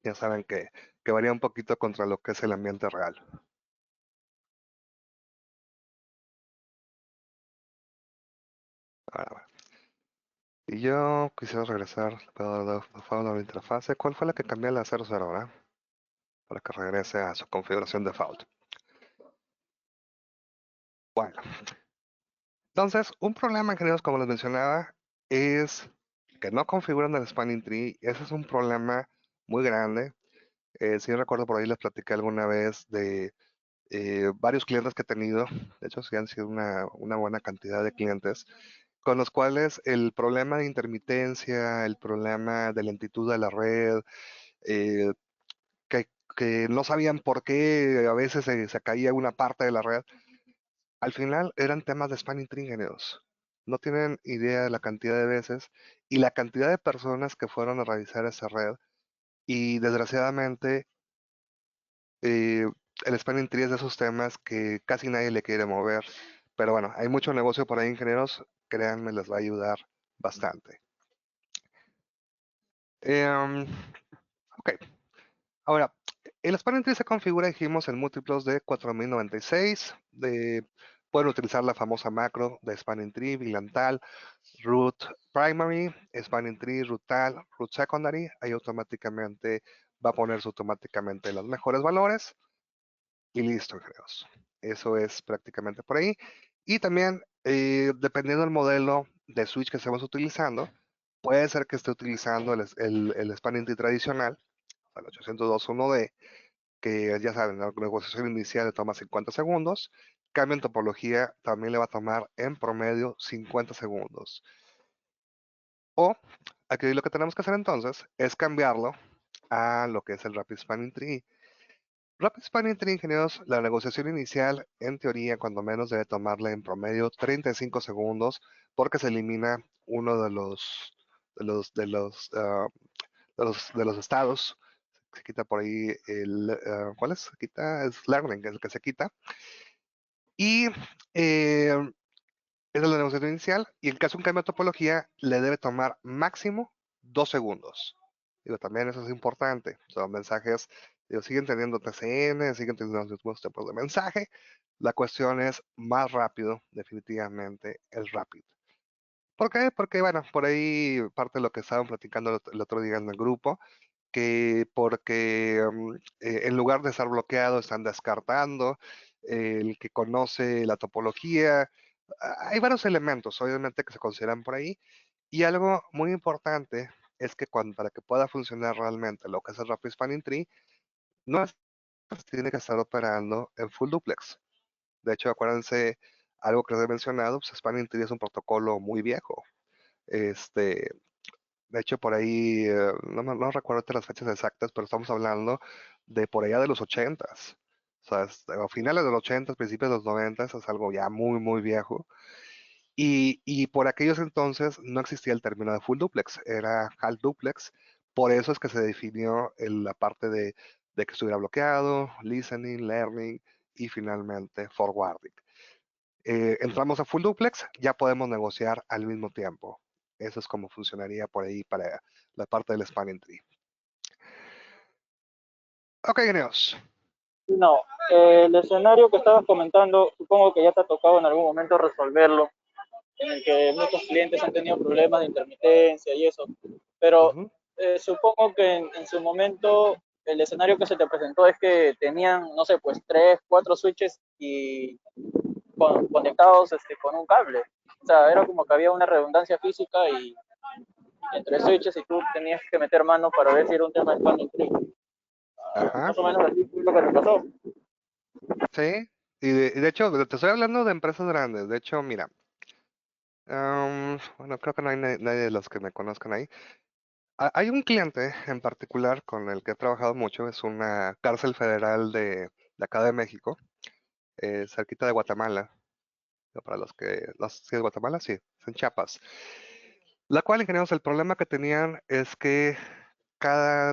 ya saben que varía un poquito contra lo que es el ambiente real. Ahora, bueno. Y yo quisiera regresar, puedo dar la interfase. ¿Cuál fue la que cambié a la 00 ahora? Para que regrese a su configuración default. Bueno, entonces, un problema, ingenieros, como les mencionaba, es que no configuran el spanning tree. Ese es un problema muy grande. Si yo recuerdo por ahí les platiqué alguna vez de varios clientes que he tenido, de hecho sí han sido una buena cantidad de clientes, con los cuales el problema de intermitencia, el problema de lentitud de la red, eh, que no sabían por qué a veces se caía una parte de la red, al final eran temas de spanning tree, ingenieros. No tienen idea de la cantidad de veces y la cantidad de personas que fueron a revisar esa red y desgraciadamente eh, el spanning tree es de esos temas que casi nadie le quiere mover. Pero bueno, hay mucho negocio por ahí, ingenieros. Créanme, les va a ayudar bastante. Ok, ahora, el spanning tree se configura, dijimos, en múltiplos de 4096. Pueden utilizar la famosa macro de spanning tree, bilantal, root primary, spanning tree, root tal, root secondary. Ahí automáticamente va a ponerse automáticamente los mejores valores y listo, ingenieros. Eso es prácticamente por ahí. Y también, dependiendo del modelo de switch que estemos utilizando, puede ser que esté utilizando el spanning tree tradicional, el 802.1D, que ya saben, la negociación inicial le toma 50 segundos. Cambio en topología también le va a tomar en promedio 50 segundos. O aquí lo que tenemos que hacer entonces es cambiarlo a lo que es el Rapid Spanning Tree. Rapid Spanning Tree, ingenieros, la negociación inicial, en teoría, cuando menos debe tomarle en promedio 35 segundos, porque se elimina uno de los estados. Se quita por ahí ¿cuál es? Se quita, es learning, que es el que se quita. Y esa es la negociación inicial. Y en caso de un cambio de topología, le debe tomar máximo 2 segundos. Digo, también eso es importante. Son mensajes, digo, siguen teniendo TCN, siguen teniendo los mismos tipos de mensaje. La cuestión es más rápido, definitivamente, el rapid. ¿Por qué? Porque, bueno, por ahí parte de lo que estaban platicando el otro día en el grupo, que porque en lugar de estar bloqueado, están descartando el que conoce la topología. Hay varios elementos, obviamente, que se consideran por ahí. Y algo muy importante es que para que pueda funcionar realmente lo que es el Rapid Spanning Tree, no es tiene que estar operando en full duplex. De hecho, acuérdense, algo que les he mencionado, pues Spanning Tree es un protocolo muy viejo. Este, de hecho, por ahí, no recuerdo las fechas exactas, pero estamos hablando de por allá de los 80s. O sea, a finales de los 80s, principios de los 90s, es algo ya muy, muy viejo. Y por aquellos entonces no existía el término de full duplex, era half duplex. Por eso es que se definió la parte de que estuviera bloqueado, listening, learning y finalmente forwarding. Entramos a full duplex, ya podemos negociar al mismo tiempo. Eso es como funcionaría por ahí para la parte del spanning tree. Ok, genios.
No, el escenario que estabas comentando, supongo que ya te ha tocado en algún momento resolverlo, en el que muchos clientes han tenido problemas de intermitencia y eso, pero supongo que en su momento el escenario que se te presentó es que tenían, no sé, pues 3, 4 switches y conectados con un cable. O sea, era como que había una redundancia física y entre switches y tú tenías que meter mano para ver si era un tema de spanning tree.
Ajá.
Más o menos así fue lo que te pasó.
Sí. Y de hecho, te estoy hablando de empresas grandes. De hecho, mira, bueno, creo que no hay nadie de los que me conozcan ahí. Hay un cliente en particular con el que he trabajado mucho, es una cárcel federal de acá de México, cerquita de Guatemala. Para los que, no sé si es Guatemala, sí, es en Chiapas. La cual, ingenieros, el problema que tenían es que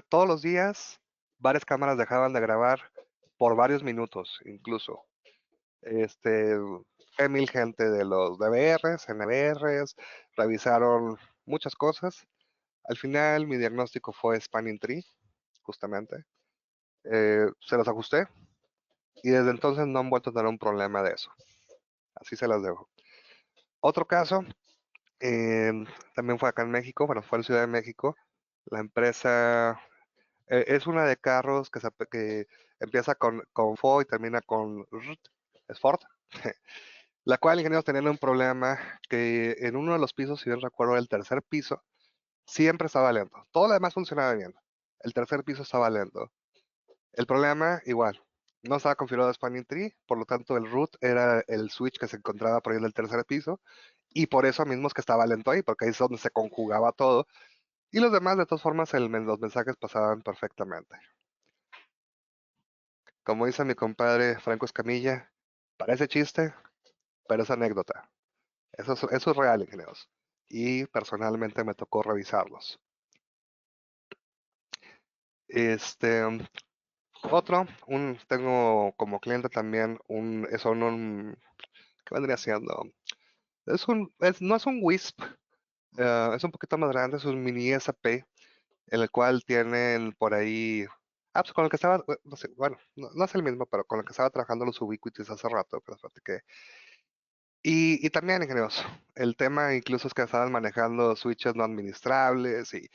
todos los días, varias cámaras dejaban de grabar por varios minutos, incluso. Fue mil gente de los DVRs, NVRs, revisaron muchas cosas. Al final, mi diagnóstico fue Spanning Tree, justamente. Se los ajusté y desde entonces no han vuelto a tener un problema de eso. Así se las dejo. Otro caso, también fue acá en México, bueno, fue en Ciudad de México. La empresa es una de carros que empieza con Ford y termina con es Ford. La cual, ingenieros, tenían un problema que en uno de los pisos, si bien recuerdo, el tercer piso, siempre estaba lento. Todo lo demás funcionaba bien. El tercer piso estaba lento. El problema, igual, no estaba configurado Spanning Tree, por lo tanto el root era el switch que se encontraba por ahí en el tercer piso, y por eso mismo es que estaba lento ahí, porque ahí es donde se conjugaba todo, y los demás, de todas formas, los mensajes pasaban perfectamente. Como dice mi compadre Franco Escamilla, parece chiste, pero es anécdota. Eso es real, ingenieros. Y personalmente me tocó revisarlos. Este, tengo como cliente también ¿qué vendría siendo? No es un WISP, es un poquito más grande, es un mini SP, en el cual tienen por ahí, pues con el que estaba, no sé, bueno, no es el mismo, pero con el que estaba trabajando los Ubiquitys hace rato, que les platiqué. Y también, ingenieros, el tema incluso es que estaban manejando switches no administrables y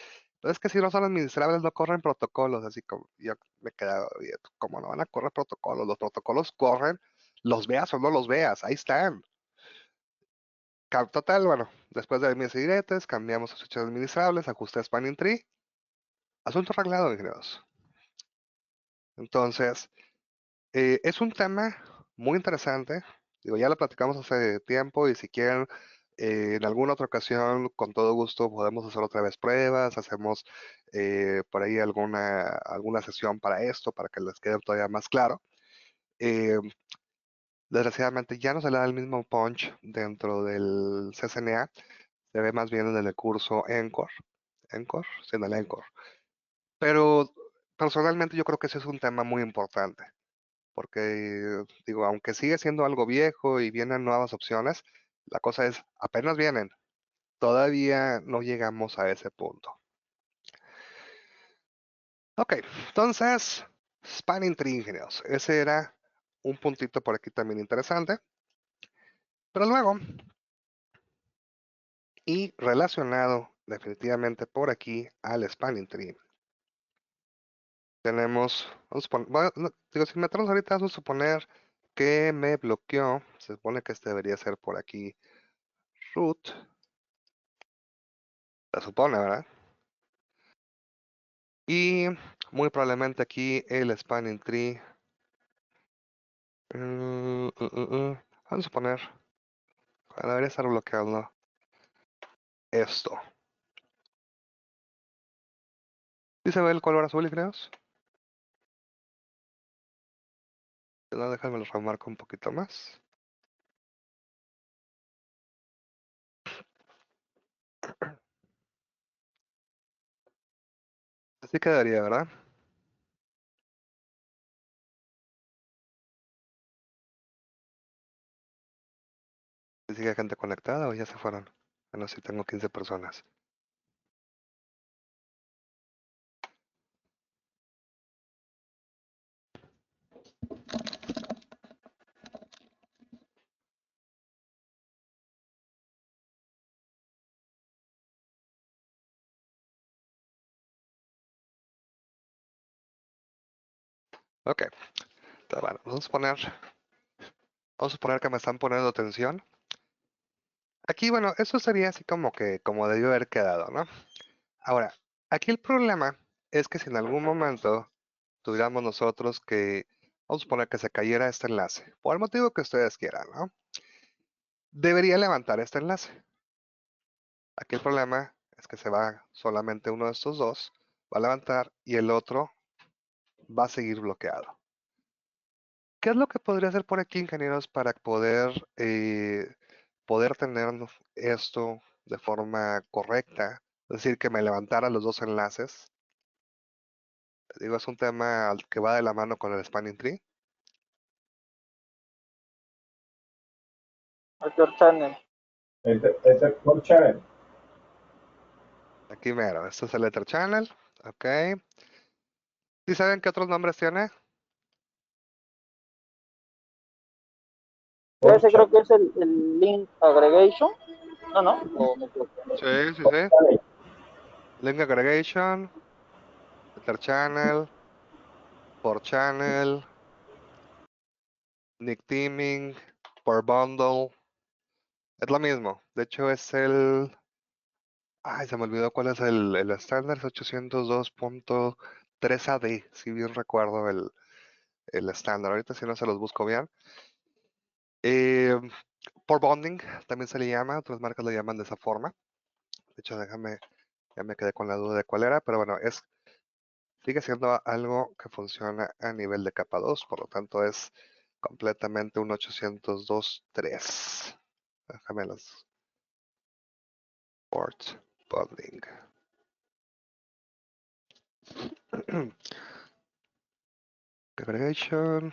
Es que si no son administrables, no corren protocolos, así como yo me quedaba, "Oye, ¿cómo no van a correr protocolos? Los protocolos corren, los veas o no los veas, ahí están. Total, bueno, después de mis diretes, cambiamos a switches administrables, ajusté Spanning Tree, asunto arreglado, ingenieros. Entonces, es un tema muy interesante. Digo, ya lo platicamos hace tiempo y si quieren, en alguna otra ocasión, con todo gusto, podemos hacer otra vez pruebas, hacemos por ahí alguna sesión para esto, para que les quede todavía más claro. Eh, Desgraciadamente ya no se le da el mismo punch dentro del CCNA, se ve más bien en el curso Encore, sí, en el Encore. Pero personalmente yo creo que ese es un tema muy importante, porque digo, aunque sigue siendo algo viejo y vienen nuevas opciones, la cosa es, apenas vienen, todavía no llegamos a ese punto. Ok, entonces, Spanning Tree, ingenieros, ese era un puntito por aquí también interesante, pero luego, y relacionado definitivamente por aquí al Spanning Tree, tenemos, vamos a suponer, digo, si metemos ahorita, vamos a suponer que me bloqueó, se supone que este debería ser por aquí, root, se supone, ¿verdad? Y muy probablemente aquí el spanning tree, vamos a suponer, debería estar bloqueando esto. ¿Sí se ve el color azul, ingenios? No, déjame lo remarco un poquito más. Así quedaría, ¿verdad? ¿Sigue gente conectada o ya se fueron? Bueno, sí tengo 15 personas. Ok, está bueno, vamos a suponer que me están poniendo atención. Aquí, bueno, eso sería así como que, como debió haber quedado, ¿no? Ahora, aquí el problema es que si en algún momento tuviéramos nosotros que, vamos a suponer que se cayera este enlace, por el motivo que ustedes quieran, ¿no? Debería levantar este enlace. Aquí el problema es que se va solamente uno de estos dos, va a levantar y el otro va a seguir bloqueado. ¿Qué es lo que podría hacer por aquí, ingenieros, para poder tener esto de forma correcta? Es decir, que me levantara los dos enlaces. Digo, es un tema que va de la mano con el spanning tree.
Actor Channel.
Ese es por channel.
Aquí mero, esto es el Ether Channel. Ok. ¿Sí saben qué otros nombres tiene?
Ese creo que es el link aggregation. No, no.
Sí, sí, sí. Link Aggregation, Ether Channel, Port Channel, Nick Teaming, Port Bundle. Es lo mismo. De hecho, es el. Ay, se me olvidó cuál es el estándar. Es 802.3 AD, si bien recuerdo el estándar. Ahorita si no se los busco bien. Eh, Port Bonding también se le llama. Otras marcas le llaman de esa forma. De hecho, ya me quedé con la duda de cuál era. Pero bueno, sigue siendo algo que funciona a nivel de capa 2. Por lo tanto, es completamente un 802.3. Déjame los Port Bonding. Aggregation.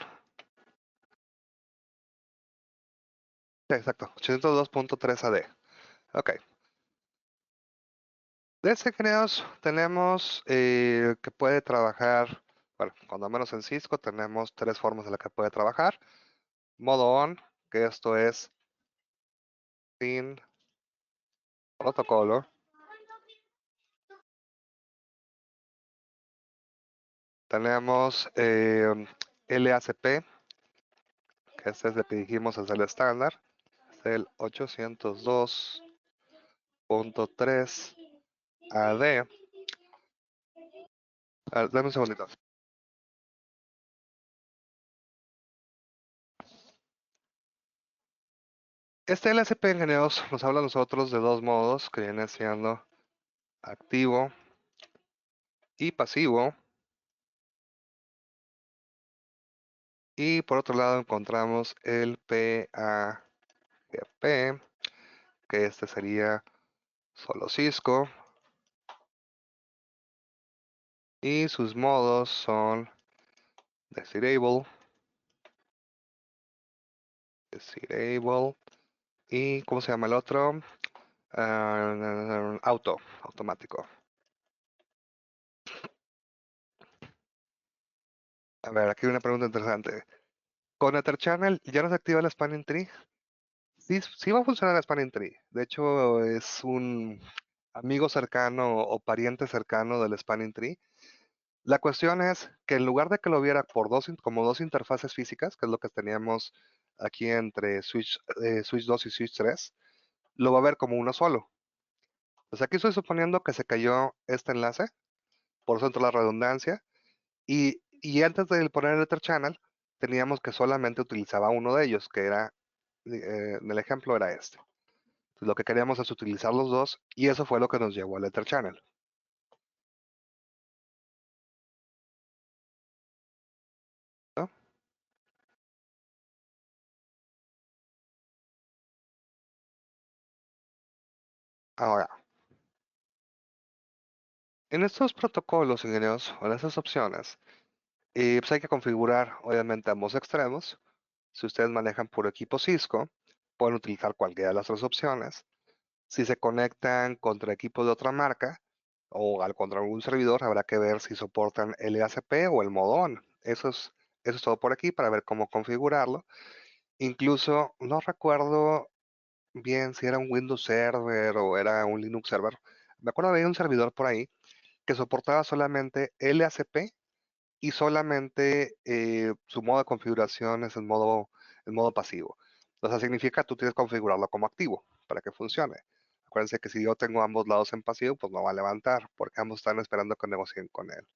Sí, exacto, 802.3 AD. Ok. De este, ingenieros, tenemos que puede trabajar, bueno, cuando menos en Cisco tenemos tres formas en las que puede trabajar. Modo on, que esto es sin protocolo. Tenemos LACP, que este es el que dijimos es el estándar, es el 802.3 AD. Dame un segundito. Este LACP, ingenieros, nos habla a nosotros de dos modos que viene siendo activo y pasivo. Y por otro lado encontramos el PAGP, que este sería solo Cisco. Y sus modos son Desirable, y ¿cómo se llama el otro? Automático. A ver, aquí hay una pregunta interesante. ¿Con Etherchannel ya no se activa el Spanning Tree? Sí, sí va a funcionar el Spanning Tree. De hecho, es un amigo cercano o pariente cercano del Spanning Tree. La cuestión es que en lugar de que lo viera por como dos interfaces físicas, que es lo que teníamos aquí entre Switch 2 y Switch 3, lo va a ver como uno solo. Pues aquí estoy suponiendo que se cayó este enlace, por eso entró la redundancia, y antes de poner el Ether Channel, teníamos que solamente utilizaba uno de ellos, que era, en el ejemplo era este. Entonces, lo que queríamos es utilizar los dos, y eso fue lo que nos llevó al Ether Channel. ¿No? Ahora, en estos protocolos, ingenieros, o en estas opciones, pues hay que configurar, obviamente, ambos extremos. Si ustedes manejan por equipo Cisco, pueden utilizar cualquiera de las tres opciones. Si se conectan contra equipos de otra marca o contra algún servidor, habrá que ver si soportan el LACP o el modo ON. Eso es todo por aquí para ver cómo configurarlo. Incluso no recuerdo bien si era un Windows Server o era un Linux Server. Me acuerdo que había un servidor por ahí que soportaba solamente LACP y solamente su modo de configuración es en modo pasivo. O sea, significa que tú tienes que configurarlo como activo para que funcione. Acuérdense que si yo tengo ambos lados en pasivo, pues no va a levantar, porque ambos están esperando que negocien con él.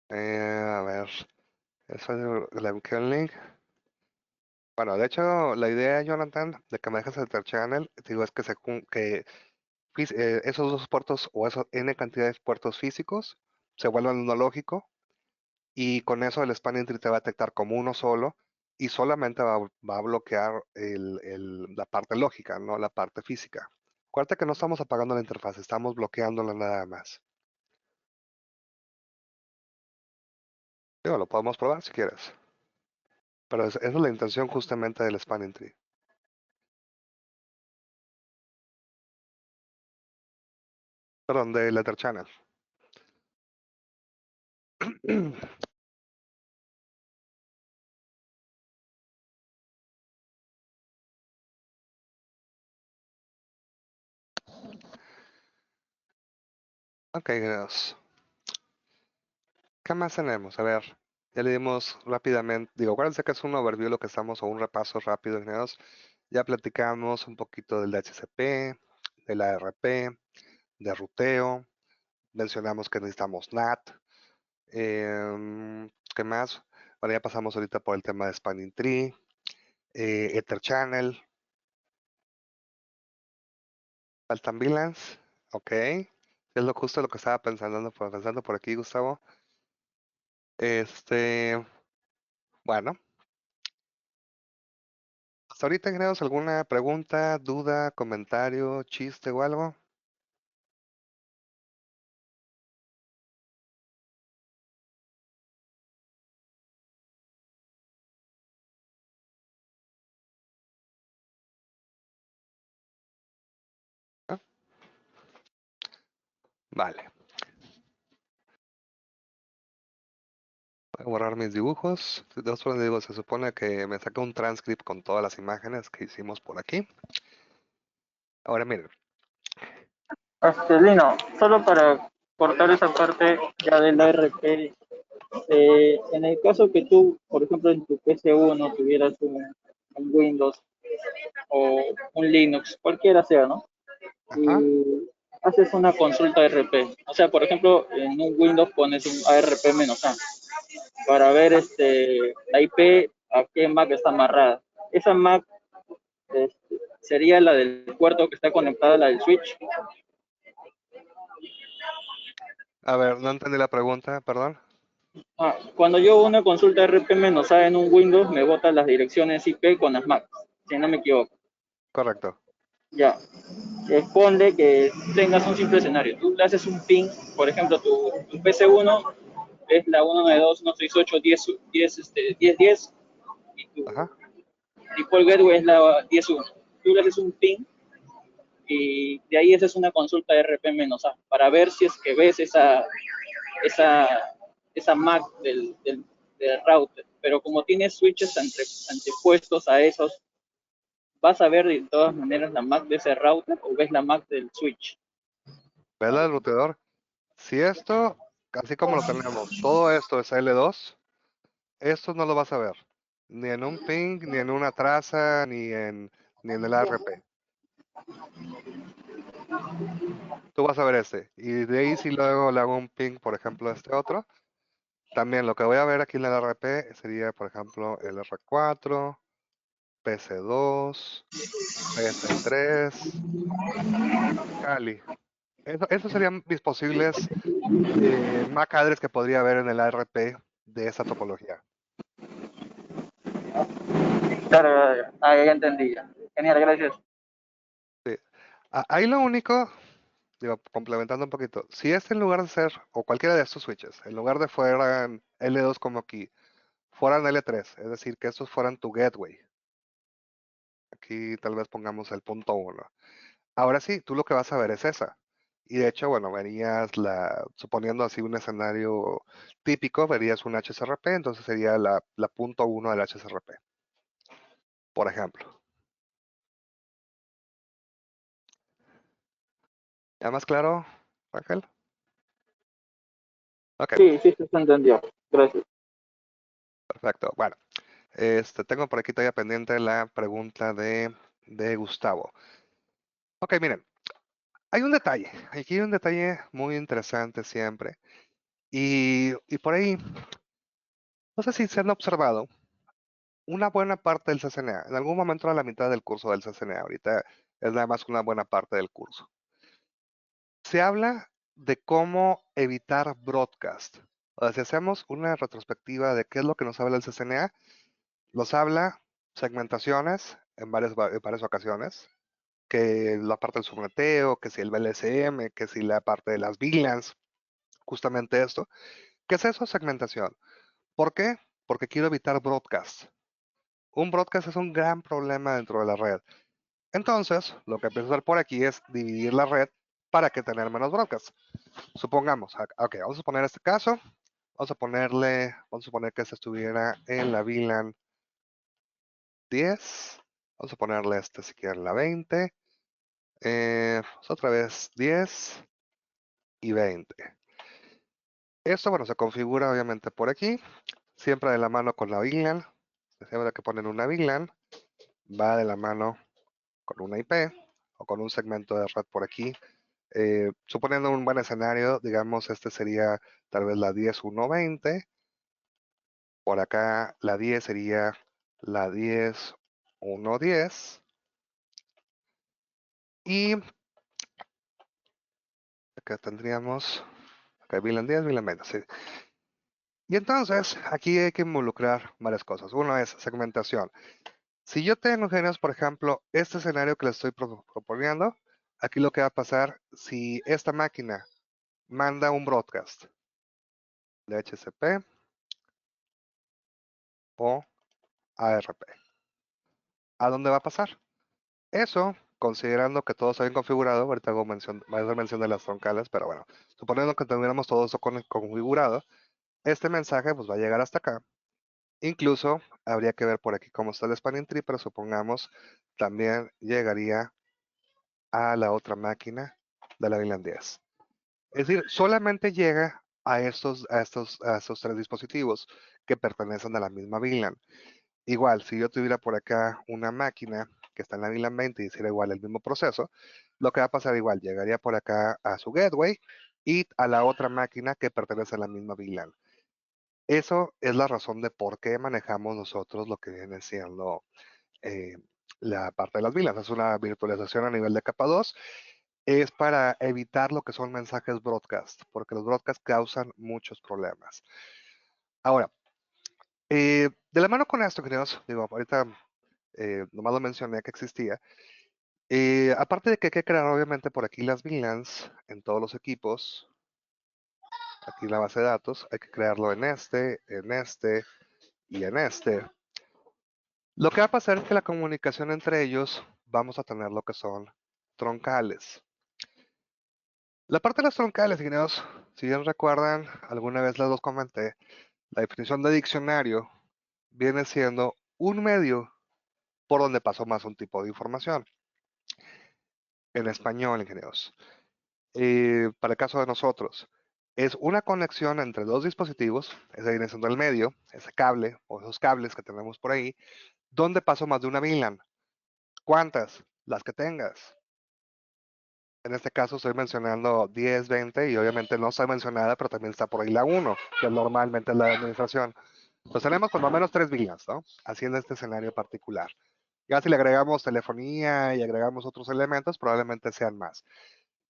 A ver, eso es el link. Bueno, de hecho, la idea, Jonathan, de que me dejes el Ether Channel, te digo, es que esos dos puertos o esos N cantidad de puertos físicos se vuelvan uno lógico. Y con eso el Spanning Tree te va a detectar como uno solo y solamente va a bloquear la parte lógica, no la parte física. Acuérdate que no estamos apagando la interfaz, estamos bloqueándola nada más. Digo, lo podemos probar si quieres. Pero esa es la intención justamente del Spanning Tree. Perdón, del Ether Channel. Ok, gracias. ¿Qué más tenemos? A ver, ya le dimos rápidamente, digo, acuérdense que es un overview lo que estamos, o un repaso rápido, ingenieros. Ya platicamos un poquito del DHCP, del ARP, de ruteo, mencionamos que necesitamos NAT. ¿Qué más? Bueno, ya pasamos ahorita por el tema de Spanning Tree, Ether Channel, Faltan VLANs, ok. Es justo lo que estaba pensando por aquí, Gustavo. Bueno, hasta ahorita tenemos alguna pregunta, duda, comentario, chiste o algo. ¿No? Vale. Voy a borrar mis dibujos. De otros digo, se supone que me saca un transcript con todas las imágenes que hicimos por aquí. Ahora miren,
Lino, solo para cortar esa parte ya del ARP, en el caso que tú, por ejemplo, en tu PC1 tuvieras un Windows o un Linux, cualquiera sea, ¿no?
Ajá.
Y haces una consulta ARP. O sea, por ejemplo, en un Windows pones un ARP-A para ver la IP a qué Mac está amarrada. Esa Mac sería la del puerto que está conectada a la del switch.
A ver, no entendí la pregunta, perdón.
Cuando yo hago una consulta RP-A en un Windows, me bota las direcciones IP con las Macs, si no me equivoco.
Correcto.
Ya. Ponle que tengas un simple escenario. Tú le haces un ping, por ejemplo, tu PC1 es la 192.168.10.10 y tu
Ajá.
default gateway es la 10.1. Tú le haces un ping y de ahí haces una consulta RP-A para ver si es que ves esa, esa MAC del router. Pero como tiene switches antepuestos a esos, ¿vas a ver de todas maneras la MAC de ese router o ves la MAC del switch?
¿Ves la del roteador? Si esto, así como lo tenemos, todo esto es L2, esto no lo vas a ver. Ni en un ping, ni en una traza, ni en el ARP. Tú vas a ver este. Y de ahí si luego le hago un ping, por ejemplo, a este otro. También lo que voy a ver aquí en el ARP sería, por ejemplo, el R4, PC2, PC3, Kali. Esos serían mis posibles MAC address que podría haber en el ARP de esa topología.
Claro, ya entendí. Ya. Genial, gracias.
Sí. Ahí lo único, digo, complementando un poquito, si es en lugar de ser, o cualquiera de estos switches, en lugar de fueran L2 como aquí, fueran L3, es decir, que estos fueran tu gateway. Aquí tal vez pongamos el punto 1. Ahora sí, tú lo que vas a ver es esa. Y de hecho, bueno, verías suponiendo así un escenario típico, verías un HSRP, entonces sería la punto 1 del HSRP, por ejemplo. ¿Ya más claro, Ángel? Ok,
Sí, sí, se entendió. Gracias.
perfecto. Bueno, tengo por aquí todavía pendiente la pregunta de Gustavo. Ok, miren, hay un detalle. Aquí hay un detalle muy interesante siempre. Y por ahí, no sé si se han observado una buena parte del CCNA. En algún momento a la mitad del curso del CCNA. Ahorita es nada más una buena parte del curso. Se habla de cómo evitar broadcast. O sea, si hacemos una retrospectiva de qué es lo que nos habla el CCNA, nos habla segmentaciones en varias ocasiones, que la parte del subneteo, que si el BLSM, que si la parte de las VLANs, justamente esto. ¿Qué es eso? Segmentación. ¿Por qué? Porque quiero evitar broadcast. Un broadcast es un gran problema dentro de la red. Entonces, lo que empiezo a hacer por aquí es dividir la red para que tener menos broadcast. Supongamos, ok, vamos a poner este caso, vamos a poner que este estuviera en la VLAN 10, vamos a ponerle este si quieren la 20, otra vez 10 y 20. Esto, bueno, se configura obviamente por aquí, siempre de la mano con la VLAN, siempre que ponen una VLAN, va de la mano con una IP o con un segmento de red por aquí. Suponiendo un buen escenario, digamos, este sería tal vez la 10.1.20. Por acá la 10 sería la 10.1.10. Y acá tendríamos, acá VLAN 10, VLAN 20, sí. Y entonces, aquí hay que involucrar varias cosas. Uno es segmentación. Si yo tengo, ingenieros, por ejemplo, este escenario que les estoy proponiendo, aquí lo que va a pasar, si esta máquina manda un broadcast de HCP o ARP, ¿a dónde va a pasar? Eso, considerando que todo está bien configurado, ahorita voy a hacer mención de las troncales, pero bueno, suponiendo que tuviéramos todo eso configurado, este mensaje pues va a llegar hasta acá. Incluso habría que ver por aquí cómo está el spanning tree, pero supongamos también llegaría a la otra máquina de la VLAN 10. Es decir, solamente llega a estos tres dispositivos que pertenecen a la misma VLAN. Igual, si yo tuviera por acá una máquina que está en la VLAN 20 y hiciera igual el mismo proceso, lo que va a pasar igual, llegaría por acá a su gateway y a la otra máquina que pertenece a la misma VLAN. Eso es la razón de por qué manejamos nosotros lo que viene siendo la parte de las VLANs. Es una virtualización a nivel de capa 2. Es para evitar lo que son mensajes broadcast, porque los broadcast causan muchos problemas. Ahora, de la mano con esto, queridos, digo, ahorita nomás lo mencioné que existía. Aparte de que hay que crear obviamente por aquí las VLANs en todos los equipos, aquí la base de datos, hay que crearlo en este y en este. Lo que va a pasar es que la comunicación entre ellos vamos a tener lo que son troncales. La parte de los troncales, ingenieros, si bien recuerdan, alguna vez les los comenté, la definición de diccionario viene siendo un medio por donde pasó más un tipo de información. En español, ingenieros. Para el caso de nosotros, es una conexión entre dos dispositivos, ese viene siendo el medio, ese cable o esos cables que tenemos por ahí, donde pasó más de una VLAN. ¿Cuántas? Las que tengas. En este caso estoy mencionando 10, 20 y obviamente no está mencionada, pero también está por ahí la 1, que normalmente es la de administración. Pues tenemos por lo menos 3 VLANs, ¿no? Así en este escenario particular. Ya si le agregamos telefonía y agregamos otros elementos, probablemente sean más.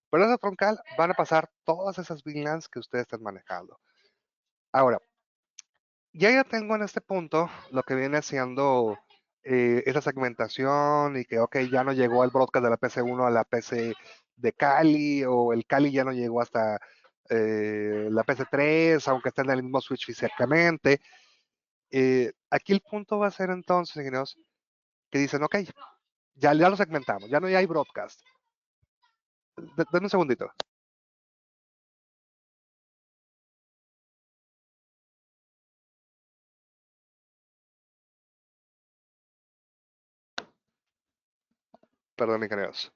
Pero en esa troncal van a pasar todas esas VLANs que ustedes estén manejando. Ahora, ya tengo en este punto lo que viene siendo esa segmentación y que, ok, ya no llegó el broadcast de la PC1 a la PC de Cali, o el Cali ya no llegó hasta la PC3, aunque estén en el mismo switch físicamente. Aquí el punto va a ser entonces, ingenieros, que dicen, ok, ya lo segmentamos, ya no hay broadcast. Denme un segundito. Perdón, ingenieros.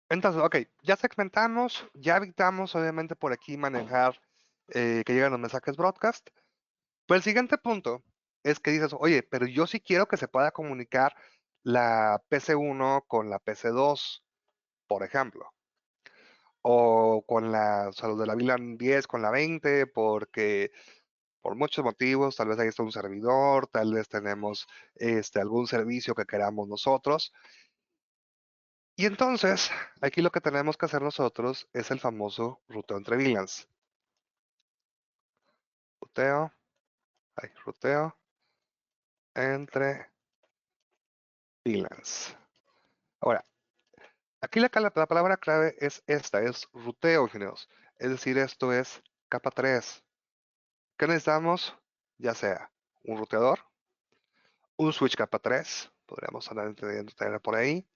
Entonces, ok, ya segmentamos, ya evitamos obviamente por aquí manejar que lleguen los mensajes broadcast. Pero el siguiente punto es que dices, oye, pero yo sí quiero que se pueda comunicar la PC1 con la PC2, por ejemplo. O con o sea, los de la VLAN 10 con la 20, porque por muchos motivos, tal vez ahí está un servidor, tal vez tenemos algún servicio que queramos nosotros. Y entonces, aquí lo que tenemos que hacer nosotros es el famoso ruteo entre VLANs. Ruteo entre VLANs. Ahora, aquí la palabra clave es esta, es ruteo, ingenieros. Es decir, esto es capa 3. ¿Qué necesitamos? Ya sea un ruteador, un switch capa 3, podríamos andar tener por ahí.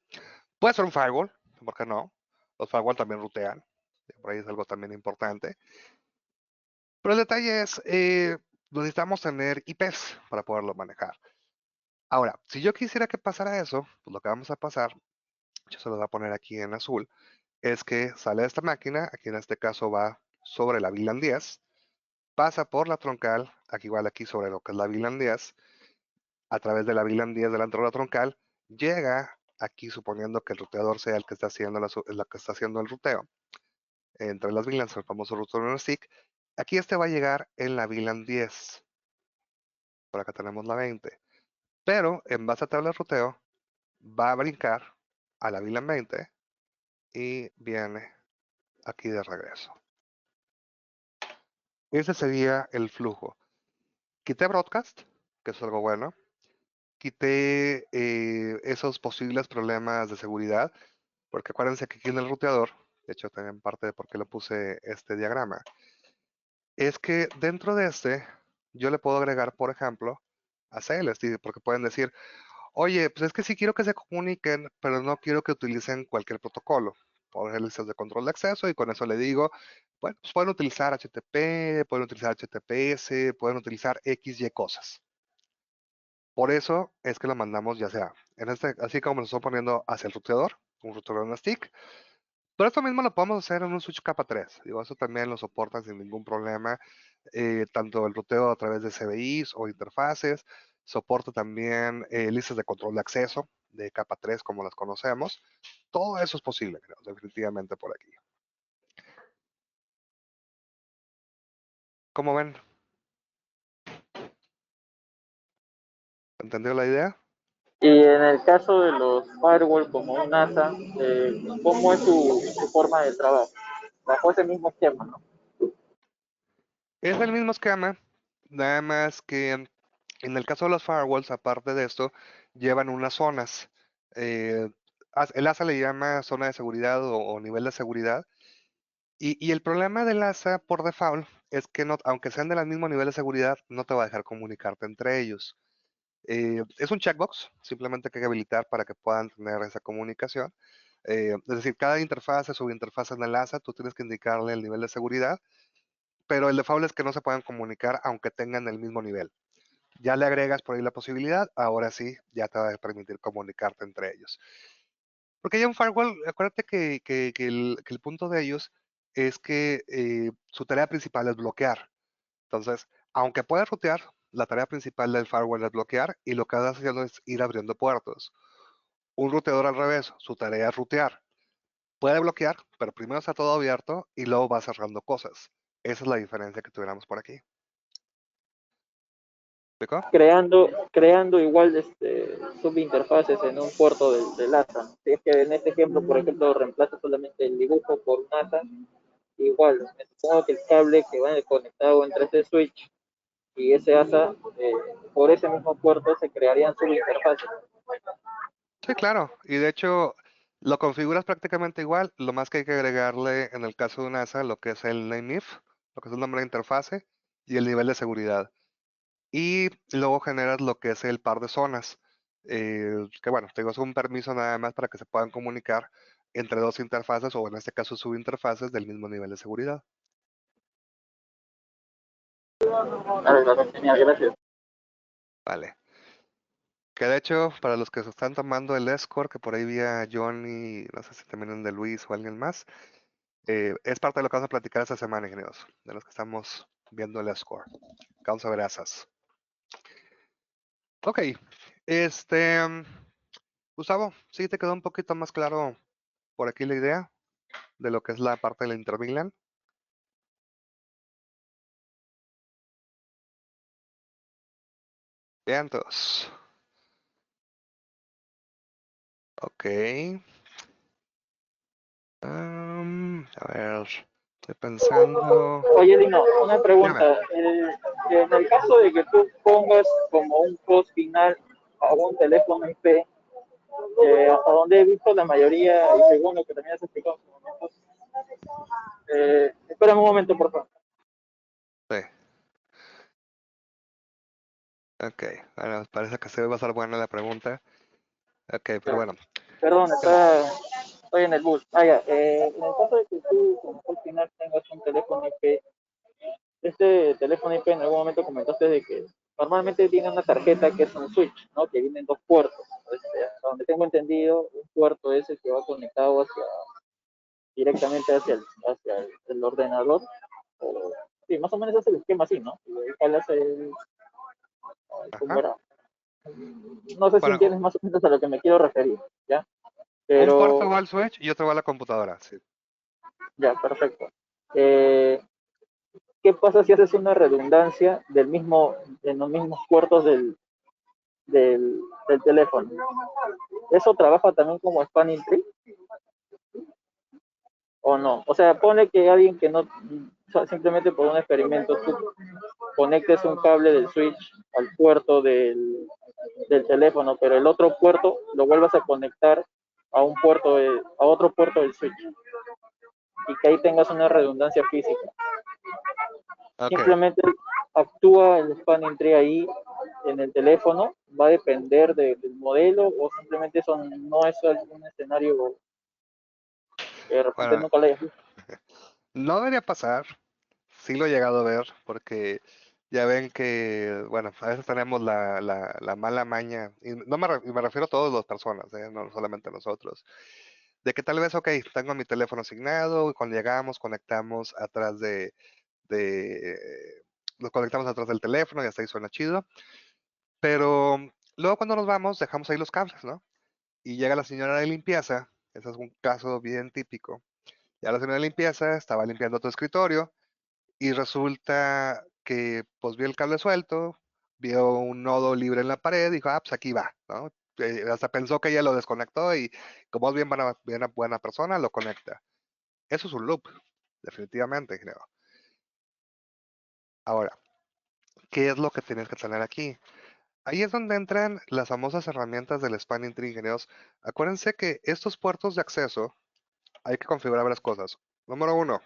Puede ser un firewall, ¿por qué no? Los firewall también rutean, por ahí es algo también importante. Pero el detalle es, necesitamos tener IPs para poderlo manejar. Ahora, si yo quisiera que pasara eso, pues lo que vamos a pasar, yo se lo voy a poner aquí en azul, es que sale de esta máquina, aquí en este caso va sobre la VLAN 10, pasa por la troncal, aquí igual aquí sobre lo que es la VLAN 10, a través de la VLAN 10 delante de la troncal, llega aquí suponiendo que el ruteador sea el que está haciendo, el ruteo, entre las VLANs, el famoso router en stick, aquí va a llegar en la VLAN 10, por acá tenemos la 20, pero en base a tabla de ruteo, va a brincar a la VLAN 20 y viene aquí de regreso. Ese sería el flujo. Quité broadcast, que es algo bueno. Quité esos posibles problemas de seguridad, porque acuérdense que aquí en el ruteador, de hecho también parte de por qué lo puse este diagrama, es que dentro de yo le puedo agregar, por ejemplo, a CLS, porque pueden decir, oye, pues es que sí quiero que se comuniquen, pero no quiero que utilicen cualquier protocolo. Puedo listas de control de acceso y con eso le digo, bueno, pues pueden utilizar HTTP, pueden utilizar HTTPS, pueden utilizar XY cosas. Por eso es que lo mandamos ya sea, así como lo estoy poniendo hacia el ruteador, un router on a stick. Pero esto mismo lo podemos hacer en un switch capa 3. Digo, eso también lo soporta sin ningún problema. Tanto el ruteo a través de CBIs o interfaces. Soporta también listas de control de acceso de capa 3 como las conocemos. Todo eso es posible, creo, definitivamente por aquí. ¿Cómo ven? ¿Entendió la idea?
Y en el caso de los firewall como un NASA, ¿cómo es su forma de trabajo? Bajo ese mismo esquema, ¿no?
Es el mismo esquema, nada más que en el caso de los firewalls, aparte de esto, llevan unas zonas. Eh, el ASA le llama zona de seguridad o nivel de seguridad. Y el problema del ASA por default es que no, aunque sean del mismo nivel de seguridad, no te va a dejar comunicarte entre ellos. Es un checkbox, simplemente que hay que habilitar para que puedan tener esa comunicación. Es decir, cada interfaz, subinterfaz en el ASA, tú tienes que indicarle el nivel de seguridad, pero el default es que no se puedan comunicar aunque tengan el mismo nivel. Ya le agregas por ahí la posibilidad, ahora sí, ya te va a permitir comunicarte entre ellos. Porque ya un firewall, acuérdate que el punto de ellos es que su tarea principal es bloquear. Entonces, aunque puedas rutear, la tarea principal del firewall es bloquear y lo que vas haciendo es ir abriendo puertos. Un ruteador al revés, su tarea es rutear. Puede bloquear, pero primero está todo abierto y luego va cerrando cosas. Esa es la diferencia que tuviéramos por aquí. ¿Explicó?
Creando igual subinterfaces en un puerto del ASA. Si es que en este ejemplo, por ejemplo, reemplaza solamente el dibujo por un ASA, igual, me supongo que el cable que va conectado entre ese switch y ese ASA, por ese mismo puerto se crearían subinterfaces.
Sí, claro. Y de hecho, lo configuras prácticamente igual. Lo más que hay que agregarle en el caso de un ASA, lo que es el name if, lo que es el nombre de interfase y el nivel de seguridad. Y luego generas lo que es el par de zonas. Que bueno, te digo, es un permiso nada más para que se puedan comunicar entre dos interfaces o en este caso subinterfaces del mismo nivel de seguridad.
Genial, gracias.
Vale. Que de hecho, para los que se están tomando el Escort, que por ahí vi a Johnny, no sé si también de Luis o alguien más, es parte de lo que vamos a platicar esta semana, ingenieros, de los que estamos viendo el score. Vamos a ver esas. Ok, Gustavo, ¿sí te quedó un poquito más claro por aquí la idea de lo que es la parte de la Intermilan? Bien, entonces. Ok. A ver, estoy pensando.
Oye, Dino, una
Dígame.
pregunta. En el caso de que tú pongas como un host final a un teléfono IP, hasta donde he visto la mayoría, y según lo que también has explicado en su momento, espérame un momento, por favor.
Sí. Ok, bueno, parece que se va a estar buena la pregunta. Ok, pero bueno.
Perdón, estoy en el bus. En el caso de que tú como host final tengas un teléfono IP, este teléfono IP en algún momento comentaste de que normalmente tiene una tarjeta que es un switch, ¿no? Que vienen dos puertos. Hasta donde tengo entendido, un puerto es el que va conectado directamente hacia el ordenador. Sí, más o menos es el esquema así, ¿no? Y ahí jalas ¿cómo
Ajá.
era? No sé si
Bueno,
entiendes más o menos a lo que me quiero referir, ¿ya?
un puerto
Pero,
va al switch y otro va a la computadora. Sí.
ya, perfecto. Eh, ¿Qué pasa si haces una redundancia en los mismos puertos del teléfono? ¿Eso trabaja también como spanning tree o no? O sea, pone que alguien que no, simplemente por un experimento, tú conectes un cable del switch al puerto del teléfono, pero el otro puerto lo vuelvas a conectar a otro puerto del switch y que ahí tengas una redundancia física.
Ok.
Simplemente actúa el spanning tree ahí en el teléfono, va a depender del modelo o simplemente eso no es algún escenario que de repente
Bueno,
nunca lo hayas visto.
no debería pasar. Sí lo he llegado a ver porque ya ven que, bueno, a veces tenemos la mala maña, y no me refiero a todas las personas, no solamente a nosotros, de que tal vez, ok, tengo mi teléfono asignado y cuando llegamos conectamos atrás lo conectamos atrás del teléfono y hasta ahí suena chido, pero luego cuando nos vamos dejamos ahí los cables, ¿no? Y llega la señora de limpieza, ese es un caso bien típico. Ya la señora de limpieza estaba limpiando tu escritorio y resulta que pues vio el cable suelto, vio un nodo libre en la pared y dijo, ah, pues aquí va, ¿no? Hasta pensó que ella lo desconectó y como es bien buena persona, lo conecta. Eso es un loop, definitivamente, creo. Ahora, ¿qué es lo que tienes que tener aquí? Ahí es donde entran las famosas herramientas del Spanning Tree, ingenieros. Acuérdense que estos puertos de acceso hay que configurar varias cosas. Número uno,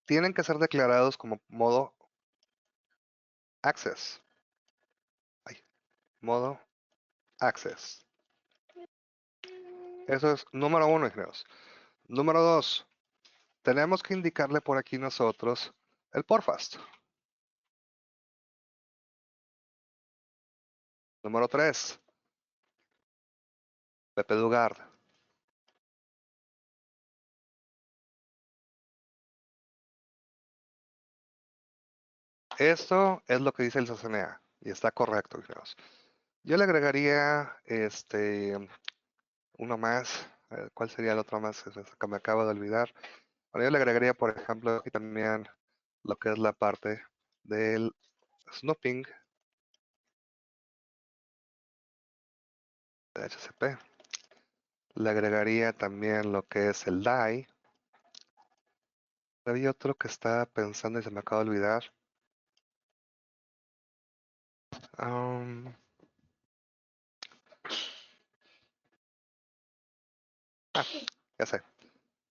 tienen que ser declarados como modo access. Ay, modo access. Eso es número uno, ingenieros. Número dos, tenemos que indicarle por aquí nosotros el portfast. Número tres, ppdugard. Esto es lo que dice el CCNA y está correcto, ingenieros. Yo le agregaría uno más. ¿Cuál sería el otro más? Que me acabo de olvidar. Bueno, yo le agregaría, por ejemplo, aquí también lo que es la parte del snooping de HCP. Le agregaría también lo que es el DAI. Había otro que estaba pensando y se me acaba de olvidar. Ya sé.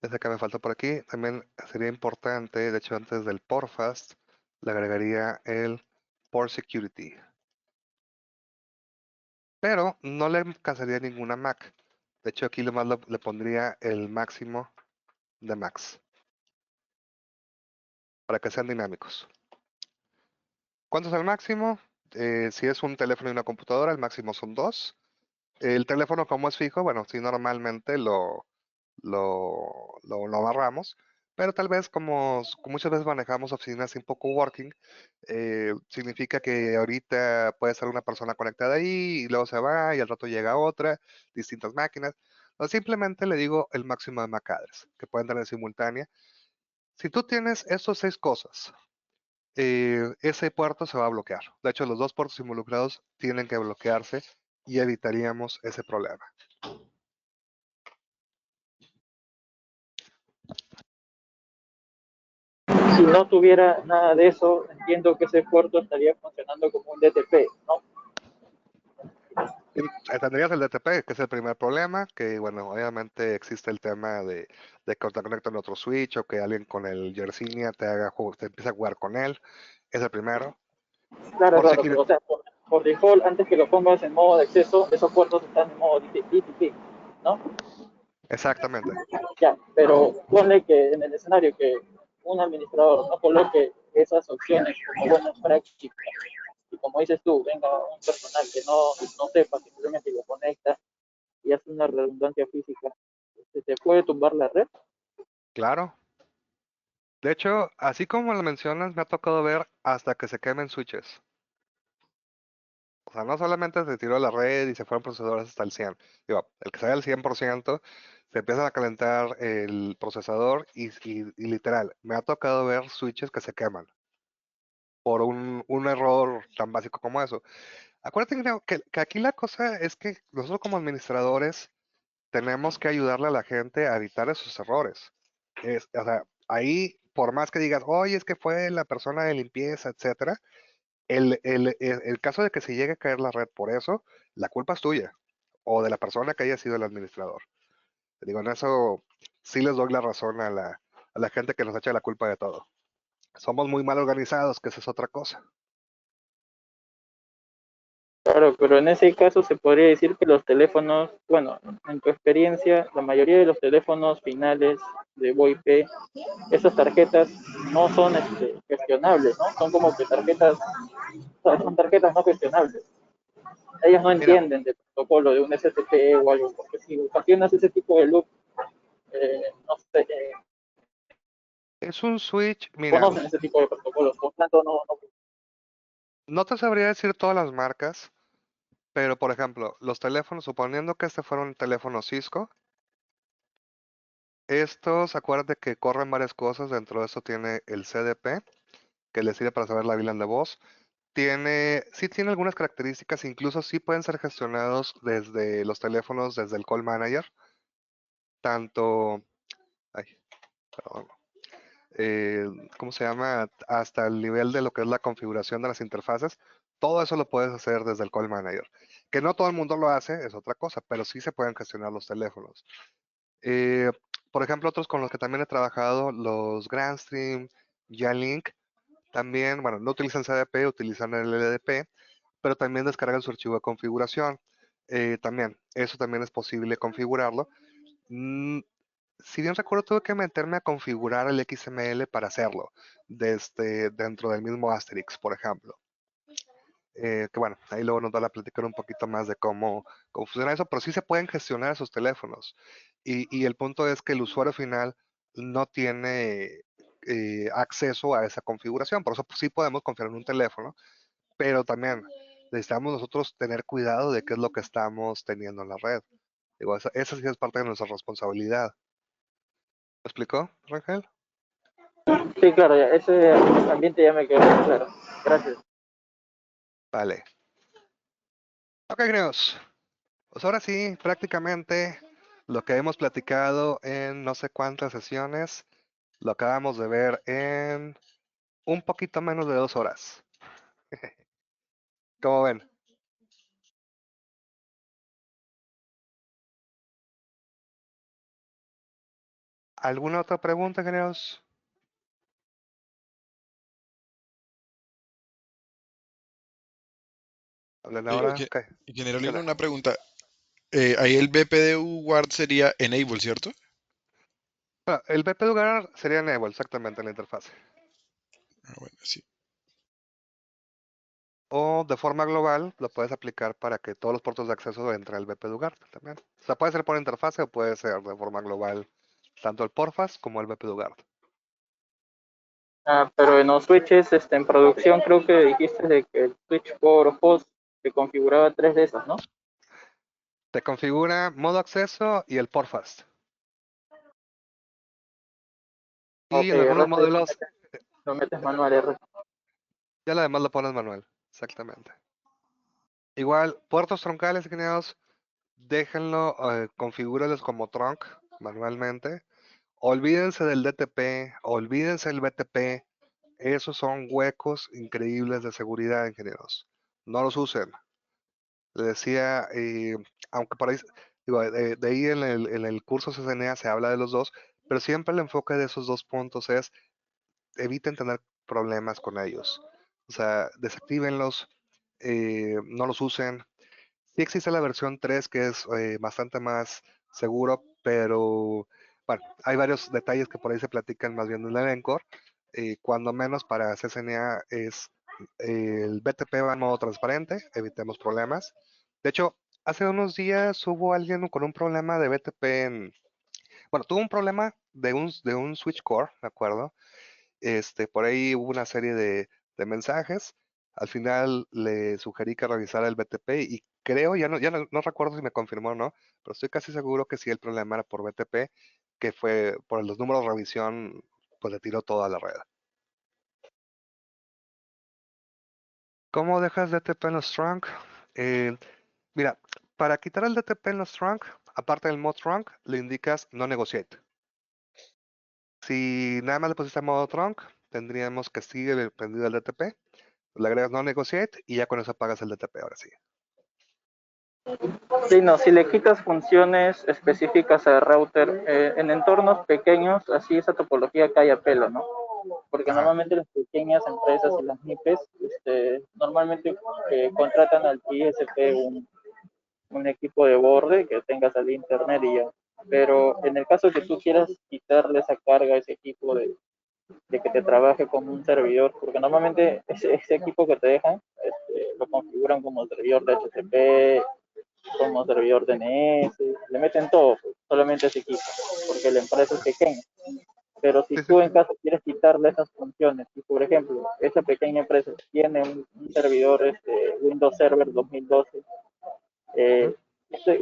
Ya sé que me faltó por aquí. También sería importante, de hecho, antes del portfast, le agregaría el port security. Pero no le casaría ninguna Mac. De hecho, aquí le pondría el máximo de Macs. Para que sean dinámicos. ¿Cuánto es el máximo? Si es un teléfono y una computadora, el máximo son 2. El teléfono como es fijo, bueno, sí normalmente lo amarramos, pero tal vez como muchas veces manejamos oficinas sin poco working, significa que ahorita puede ser una persona conectada ahí y luego se va y al rato llega otra, distintas máquinas. O simplemente le digo el máximo de MAC address, que pueden tener simultánea. Si tú tienes estos 6 cosas, ese puerto se va a bloquear. De hecho, los dos puertos involucrados tienen que bloquearse y evitaríamos ese problema.
Si no tuviera nada de eso, entiendo que ese puerto estaría funcionando como un DTP, ¿no?
Tendrías el DTP, que es el primer problema, que bueno, obviamente existe el tema de que te conectan a otro switch o que alguien con el Yersinia te empieza a jugar con él. Es el primero.
Claro,
Por
claro,
security.
pero o sea, por default, antes que lo pongas en modo de acceso, esos puertos están en modo DTP, ¿no?
Exactamente.
Ya, pero ponle que en el escenario que un administrador no coloque esas opciones como buenas prácticas y como dices tú, venga un personal que no sepa, simplemente lo conecta y hace una redundancia física, ¿se puede tumbar la red?
Claro. De hecho, así como lo mencionas, me ha tocado ver hasta que se quemen switches. O sea, no solamente se tiró la red y se fueron procesadores hasta el 100. Digo, el que sea el 100%, se empieza a calentar el procesador y literal, me ha tocado ver switches que se queman por un error tan básico como eso. Acuérdate que aquí la cosa es que nosotros como administradores tenemos que ayudarle a la gente a evitar esos errores. O sea, ahí, por más que digas, oye, es que fue la persona de limpieza, etcétera, el caso de que se llegue a caer la red por eso, la culpa es tuya o de la persona que haya sido el administrador. Te digo, en eso sí les doy la razón a la gente que nos echa la culpa de todo. Somos muy mal organizados, que esa es otra cosa.
Claro, pero en ese caso se podría decir que los teléfonos, bueno, en tu experiencia, la mayoría de los teléfonos finales de VoIP, esas tarjetas no son gestionables, ¿no? Son como que tarjetas, son tarjetas no gestionables. ellos no
Mira,
entienden del protocolo de un STP o algo, porque si ocasionas ese tipo de loop, no sé,
es un switch, mira,
conocen ese tipo de protocolos, por tanto no.
no te sabría decir todas las marcas, pero por ejemplo, los teléfonos, suponiendo que este fuera un teléfono Cisco, estos, acuérdate que corren varias cosas, dentro de eso tiene el CDP, que le sirve para saber la VLAN de voz. Sí tiene algunas características, incluso sí pueden ser gestionados desde los teléfonos, desde el Call Manager, tanto, ay, perdón, eh, ¿cómo se llama? Hasta el nivel de lo que es la configuración de las interfaces. Todo eso lo puedes hacer desde el Call Manager. Que no todo el mundo lo hace, es otra cosa, pero sí se pueden gestionar los teléfonos. Eh, por ejemplo, otros con los que también he trabajado, los Grandstream, Yanlink, también, bueno, no utilizan CDP, utilizan el LDP, pero también descargan su archivo de configuración. También, eso también es posible configurarlo. Mm, si bien recuerdo, tuve que meterme a configurar el XML para hacerlo, desde dentro del mismo Asterix, por ejemplo. Que bueno, ahí luego nos va a platicar un poquito más de cómo funciona eso, pero sí se pueden gestionar esos teléfonos. Y el punto es que el usuario final no tiene acceso a esa configuración, por eso pues, sí podemos confiar en un teléfono, pero también necesitamos nosotros tener cuidado de qué es lo que estamos teniendo en la red. Digo, esa sí es parte de nuestra responsabilidad. ¿Me explicó, Rangel?
Sí, claro, ya, ese ambiente ya me quedó muy claro. Gracias.
Vale. Ok, creo. Pues ahora sí, prácticamente lo que hemos platicado en no sé cuántas sesiones, lo acabamos de ver en un poquito menos de 2 horas. ¿Cómo ven? ¿Alguna otra pregunta, ingenieros? ¿Hablan ahora? Ok.
Ingeniero
¿Qué
Lino,
onda?
una pregunta. Ahí el BPDU Guard sería Enable, ¿cierto?
Bueno, el BP lugar sería Enable, exactamente, en la interfase.
Ah, bueno, sí.
O de forma global, lo puedes aplicar para que todos los puertos de acceso entren al BP lugar también. O sea, puede ser por interfase o puede ser de forma global, tanto el Porfas como el BP lugar.
Pero en los switches en producción creo que dijiste de que el switch por host se configuraba 3 de esas, ¿no?
Te configura modo acceso y el Porfast. Y
Ok,
en
el
algunos
resto
modelos,
lo metes manual. El resto.
ya lo demás lo pones manual. Exactamente. Igual, puertos troncales, ingenieros, déjenlo, configúralos como trunk manualmente. Olvídense del DTP, olvídense del BTP. Esos son huecos increíbles de seguridad, ingenieros. No los usen. Le decía, aunque por ahí, digo, de ahí en el curso CCNA se habla de los dos, pero siempre el enfoque de esos dos puntos es eviten tener problemas con ellos. O sea, desactívenlos, no los usen. Sí existe la versión 3 que es bastante más seguro, pero bueno, hay varios detalles que por ahí se platican más bien en el Encore. Cuando menos para CCNA es el BTP va en modo transparente, evitemos problemas. De hecho, hace unos días hubo alguien con un problema de BTP bueno, tuvo un problema de un switch core, ¿de acuerdo? Por ahí hubo una serie de mensajes. Al final le sugerí que revisara el BTP y creo, ya no recuerdo si me confirmó o no, pero estoy casi seguro que sí el problema era por BTP, que fue por los números de revisión, pues le tiró toda la red. ¿Cómo dejas DTP en los trunk? Eh, mira, para quitar el DTP en los trunk, aparte del mod trunk, le indicas no negotiate. Si nada más le pusiste modo trunk, tendríamos que sigue prendido el DTP. Le agregas no negotiate y ya con eso pagas el DTP, ahora sí.
Sí, no, si le quitas funciones específicas al router en entornos pequeños, así esa topología cae a pelo, ¿no? Porque
Ajá.
normalmente las pequeñas empresas y las MIPES normalmente contratan al ISP un equipo de borde que tengas al internet y ya. Pero en el caso que tú quieras quitarle esa carga a ese equipo de que te trabaje como un servidor, porque normalmente ese equipo que te dejan lo configuran como servidor de HTTP, como servidor DNS, le meten todo, pues, solamente ese equipo, porque la empresa es pequeña. Pero si
Sí, sí.
tú en caso quieres quitarle esas funciones, si por ejemplo esa pequeña empresa tiene un servidor Windows Server 2012,
Ujú.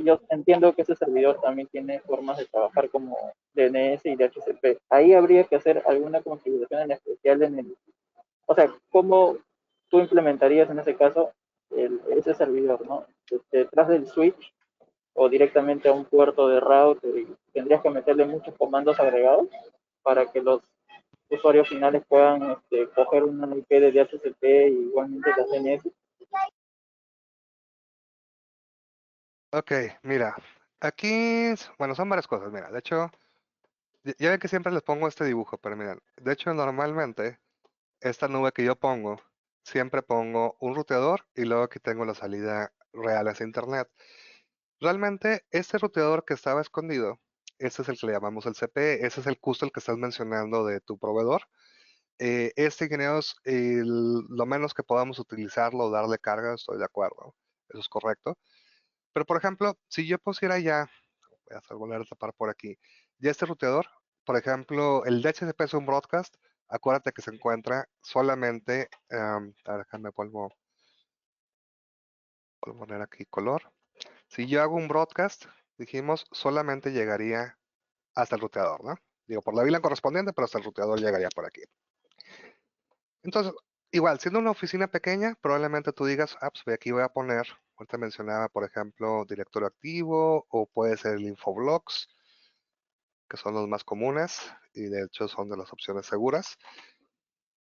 yo entiendo que ese servidor también tiene formas de trabajar como DNS y DHCP. Ahí habría que hacer alguna configuración en especial o sea, ¿cómo tú implementarías en ese caso ese servidor, ¿no? Detrás del switch o directamente a un puerto de router y tendrías que meterle muchos comandos agregados para que los usuarios finales puedan coger una IP de DHCP y igualmente la DNS.
Ok, mira, aquí, bueno, son varias cosas, mira, de hecho, ya ven que siempre les pongo este dibujo, pero miren, de hecho, normalmente, esta nube que yo pongo, siempre pongo un ruteador y luego aquí tengo la salida real hacia internet. Realmente, este ruteador que estaba escondido, ese es el que le llamamos el CPE, ese es el custom que estás mencionando de tu proveedor. Ingenieros, lo menos que podamos utilizarlo o darle carga, estoy de acuerdo, eso es correcto. Pero, por ejemplo, si yo pusiera ya, voy a hacer volver a tapar por aquí, ya este ruteador, por ejemplo, el DHCP es un broadcast, acuérdate que se encuentra solamente, a ver, déjame vuelvo a poner aquí color. Si yo hago un broadcast, dijimos, solamente llegaría hasta el ruteador, ¿no? Digo, por la VLAN correspondiente, pero hasta el ruteador llegaría por aquí. Entonces, igual, siendo una oficina pequeña, probablemente tú digas, ah, pues aquí voy a poner, ahorita mencionaba, por ejemplo, directorio activo, o puede ser el Infoblox, que son los más comunes, y de hecho son de las opciones seguras.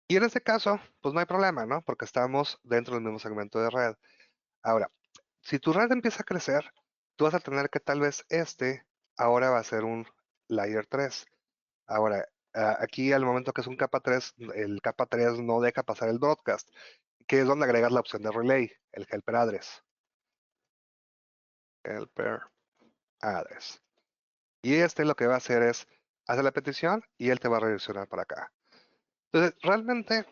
Y en este caso, pues no hay problema, ¿no? Porque estamos dentro del mismo segmento de red. Ahora, si tu red empieza a crecer, tú vas a tener que tal vez ahora va a ser un Layer 3. Ahora, aquí al momento que es un capa 3, el capa 3 no deja pasar el broadcast, que es donde agregas la opción de relay, el helper address. Helper address. Y lo que va a hacer es, hacer la petición y él te va a redireccionar para acá. Entonces, realmente,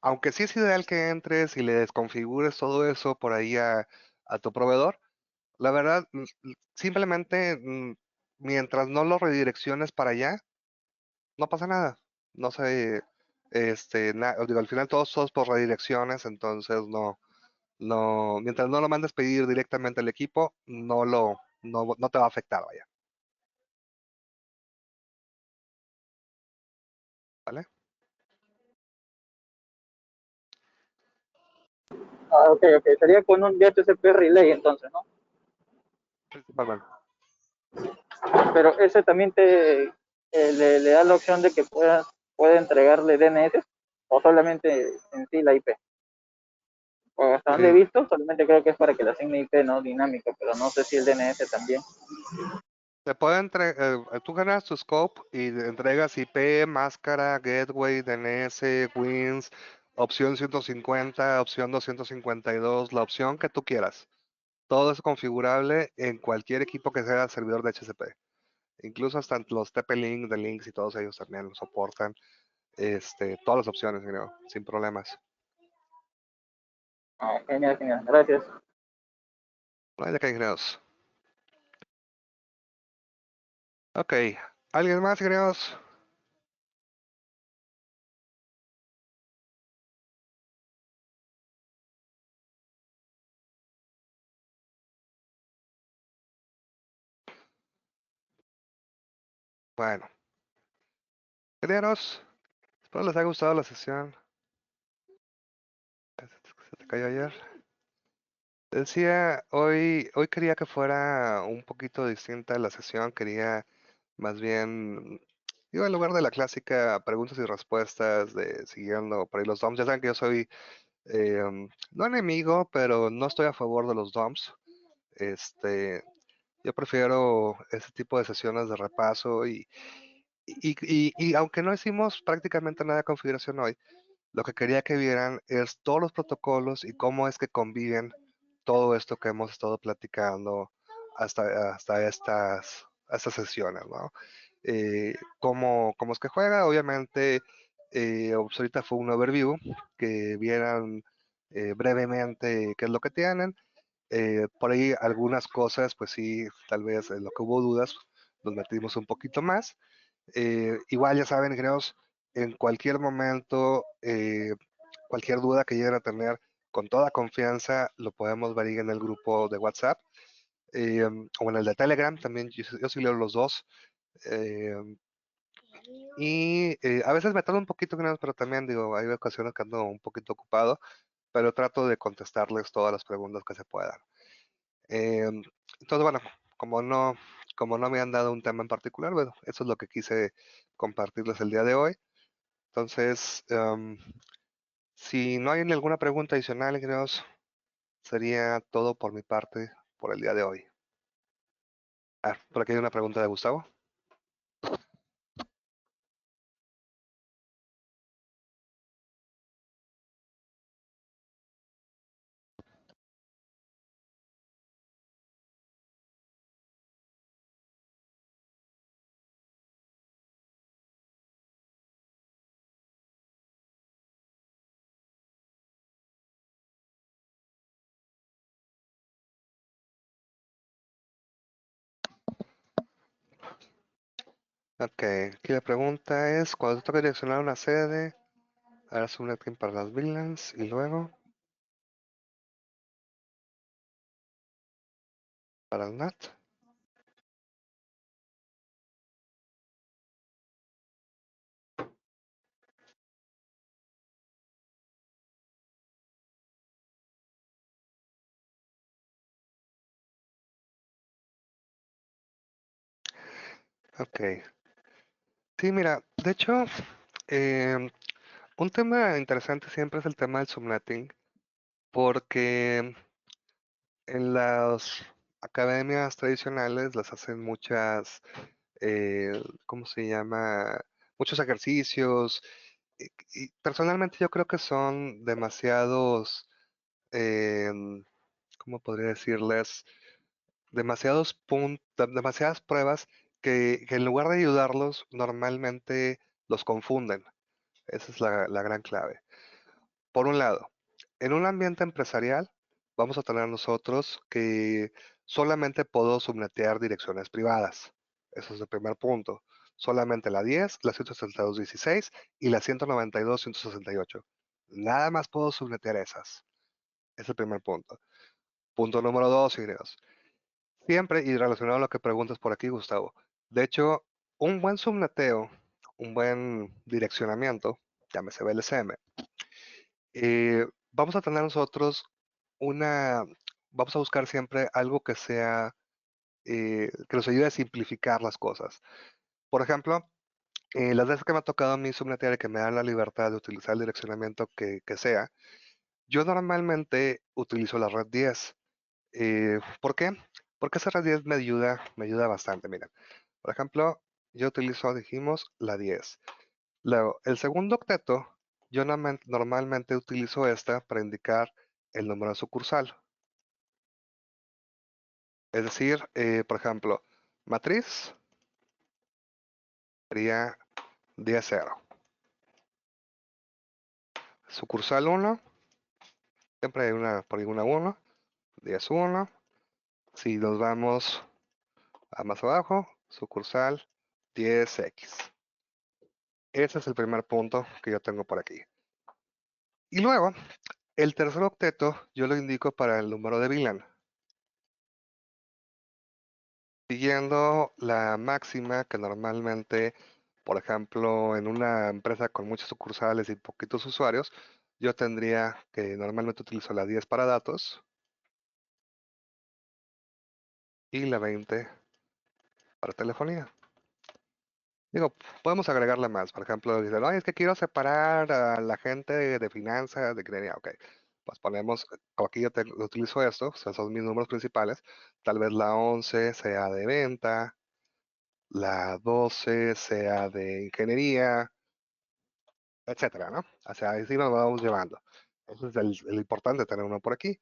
aunque sí es ideal que entres y le desconfigures todo eso por ahí a tu proveedor, la verdad, simplemente mientras no lo redirecciones para allá, no pasa nada. No sé, digo, al final todos por redirecciones, entonces mientras no lo mandes pedir directamente al equipo, no te va a afectar, vaya, ¿vale?
Ah, ok, ok. Sería con un DHCP relay entonces, ¿no?
Principalmente.
Pero ese también le da la opción de que puede entregarle DNS o solamente en sí la IP. O hasta donde he
Eh,
visto, solamente creo que es para que la asigne IP no dinámica, pero no sé si el DNS también.
Te puede tú generas tu scope y entregas IP, máscara, gateway, DNS, wins, opción 150, opción 252, la opción que tú quieras. Todo es configurable en cualquier equipo que sea servidor de HCP. Incluso hasta los TP-Link, de Links y todos ellos también lo soportan. Todas las opciones, sin problemas.
Ah, genial, genial. Gracias.
No hay de qué, ingenieros. Ok. ¿Alguien más, ingenieros? Bueno. Ingenieros, espero les haya gustado la sesión. Se te cayó ayer. Decía, hoy quería que fuera un poquito distinta la sesión. Quería más bien, digo, en lugar de la clásica preguntas y respuestas de siguiendo por ahí los DOMs. Ya saben que yo soy no enemigo, pero no estoy a favor de los DOMs. Yo prefiero ese tipo de sesiones de repaso y aunque no hicimos prácticamente nada de configuración hoy, lo que quería que vieran es todos los protocolos y cómo es que conviven todo esto que hemos estado platicando hasta estas sesiones, ¿no? ¿Cómo es que juega? Obviamente, pues ahorita fue un overview, que vieran brevemente qué es lo que tienen. Por ahí algunas cosas, pues sí, tal vez en lo que hubo dudas, nos metimos un poquito más. Igual ya saben, ingenieros, en cualquier momento, cualquier duda que lleguen a tener, con toda confianza, lo podemos ver ahí en el grupo de WhatsApp o en el de Telegram, también yo sí leo los dos. Eh, a veces me tardo un poquito, ingenieros, pero también digo, hay ocasiones que ando un poquito ocupado, pero trato de contestarles todas las preguntas que se puedan. Entonces, bueno, como no, como no me han dado un tema en particular, bueno, eso es lo que quise compartirles el día de hoy. Entonces, si no hay alguna pregunta adicional, ingenieros, sería todo por mi parte por el día de hoy. Por aquí hay una pregunta de Gustavo. Ok, aquí la pregunta es, cuando te toca direccionar una sede, harás un netting para las VLANs y luego para el NAT. Ok. Sí, mira, de hecho, em, un tema interesante siempre es el tema del subnetting, porque en las academias tradicionales las hacen muchas, ¿cómo se llama? Muchos ejercicios. Y personalmente yo creo que son demasiados, ¿cómo podría decirles? Demasiadas pruebas que en lugar de ayudarlos, normalmente los confunden. Esa es la gran clave. Por un lado, en un ambiente empresarial, vamos a tener nosotros que solamente puedo subnetear direcciones privadas. Eso es el primer punto. Solamente la 10, la 162.16 y la 192.168. Nada más puedo subnetear esas. Es el primer punto. Punto número dos, ingenieros. Siempre, y relacionado a lo que preguntas por aquí, Gustavo. De hecho, un buen subneteo, un buen direccionamiento, llámese VLCM, vamos a tener nosotros una, vamos a buscar siempre algo que sea, que nos ayude a simplificar las cosas. Por ejemplo, las veces que me ha tocado a mí subnetear y que me dan la libertad de utilizar el direccionamiento que sea, yo normalmente utilizo la red 10. ¿Por qué? Porque esa red 10 me ayuda bastante. Miren, por ejemplo, yo utilizo, dijimos, la 10. Luego, el segundo octeto, yo normalmente utilizo esta para indicar el número de sucursal. Es decir, por ejemplo, matriz sería 10-0. Sucursal 1, siempre hay una por ahí una 1, 10-1. Si nos vamos a más abajo, sucursal 10X. Ese es el primer punto que yo tengo por aquí. Y luego, el tercer octeto yo lo indico para el número de VLAN. Siguiendo la máxima que normalmente, por ejemplo, en una empresa con muchas sucursales y poquitos usuarios, yo tendría que normalmente utilizo la 10 para datos y la 20 para telefonía. Digo, podemos agregarle más. Por ejemplo, dicen, no, es que quiero separar a la gente de finanzas, de ingeniería. Ok, pues ponemos, como aquí yo utilizo esto, o sea, son mis números principales. Tal vez la 11 sea de venta, la 12 sea de ingeniería, etcétera, ¿no? O sea, así nos vamos llevando. Eso es el importante, tener uno por aquí.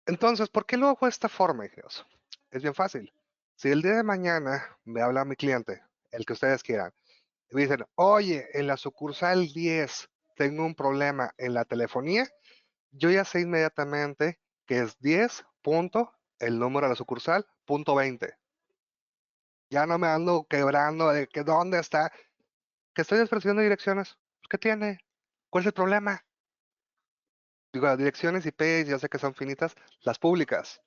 Entonces, ¿por qué lo hago de esta forma, ingenieros? Es bien fácil. Si el día de mañana me habla mi cliente, el que ustedes quieran, y me dicen, oye, en la sucursal 10 tengo un problema en la telefonía, yo ya sé inmediatamente que es 10 punto, el número de la sucursal, punto 20. Ya no me ando quebrando de que dónde está, que estoy despreciando direcciones. ¿Qué tiene? ¿Cuál es el problema? Digo, las direcciones IP, ya sé que son finitas, las públicas.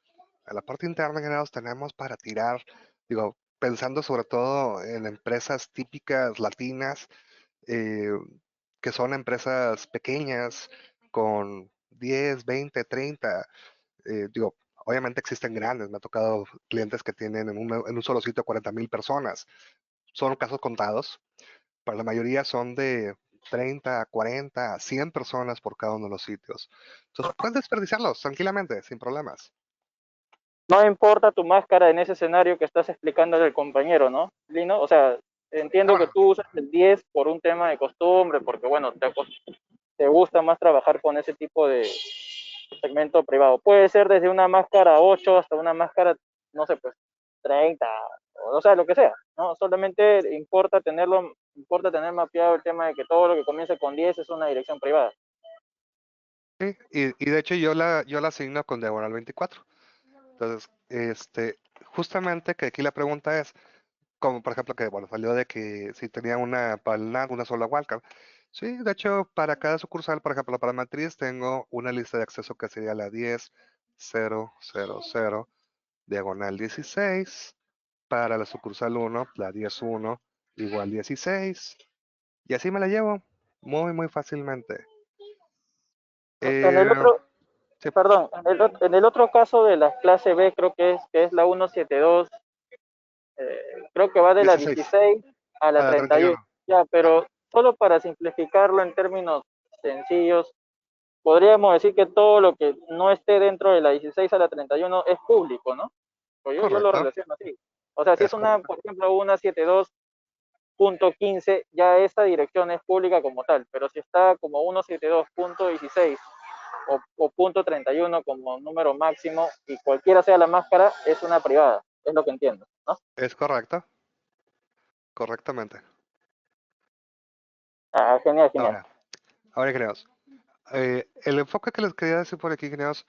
A la parte interna que nos tenemos para tirar, digo, pensando sobre todo en empresas típicas latinas, eh, que son empresas pequeñas con 10, 20, 30. Digo, obviamente existen grandes, me ha tocado clientes que tienen en un solo sitio 40,000 personas. Son casos contados, pero la mayoría son de 30, 40, 100 personas por cada uno de los sitios. Entonces, puedes desperdiciarlos tranquilamente, sin problemas.
No importa tu máscara en ese escenario que estás explicándole al compañero, ¿no, Lino? O sea, entiendo que
No,
tú usas el 10 por un tema de costumbre, porque bueno, te gusta más trabajar con ese tipo de segmento privado. Puede ser desde una máscara 8 hasta una máscara, no sé, pues 30, o sea, lo que sea, ¿no? Solamente importa tener mapeado el tema de que todo lo que comience con 10 es una dirección privada.
sí, y de hecho yo la asigno con diagonal 24. Entonces, justamente que aquí la pregunta es, como por ejemplo que, bueno, salió de que si tenía para el NAT, una sola wildcard. Sí, de hecho, para cada sucursal, por ejemplo, para matriz, tengo una lista de acceso que sería la 10.0.0.0, diagonal 16. Para la sucursal 1, la 10.1, igual 16. Y así me la llevo muy, muy fácilmente.
En el
Eh,
otro,
sí,
perdón, en el otro caso de la clase B, creo que es la 172, creo que va de la
16
16 a
a
la
la
31.
31.
Ya, pero solo para simplificarlo en términos sencillos, podríamos decir que todo lo que no esté dentro de la 16 a la 31 es público, ¿no? Pues yo lo
Correcto,
relaciono así. O sea, si es
es
una,
correcto.
por ejemplo, una 72.15, ya esta dirección es pública como tal, pero si está como 172.16 o punto 31 como número máximo y cualquiera sea la máscara, es una privada, es lo que entiendo, ¿no?
Es correcto, correctamente.
Ah, genial, genial.
Ahora, ingenieros, el enfoque que les quería decir por aquí, ingenieros,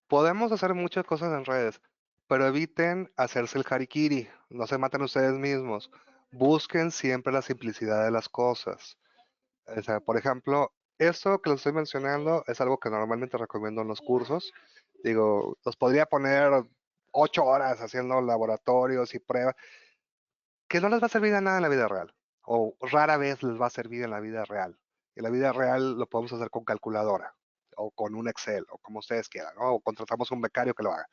podemos hacer muchas cosas en redes, pero eviten hacerse el harikiri, no se maten ustedes mismos. Busquen siempre la simplicidad de las cosas. O sea, por ejemplo, esto que les estoy mencionando es algo que normalmente recomiendo en los cursos. Digo, los podría poner 8 horas haciendo laboratorios y pruebas, que no les va a servir de nada en la vida real, o rara vez les va a servir en la vida real. En la vida real lo podemos hacer con calculadora, o con un Excel, o como ustedes quieran, ¿no? O contratamos un becario que lo haga.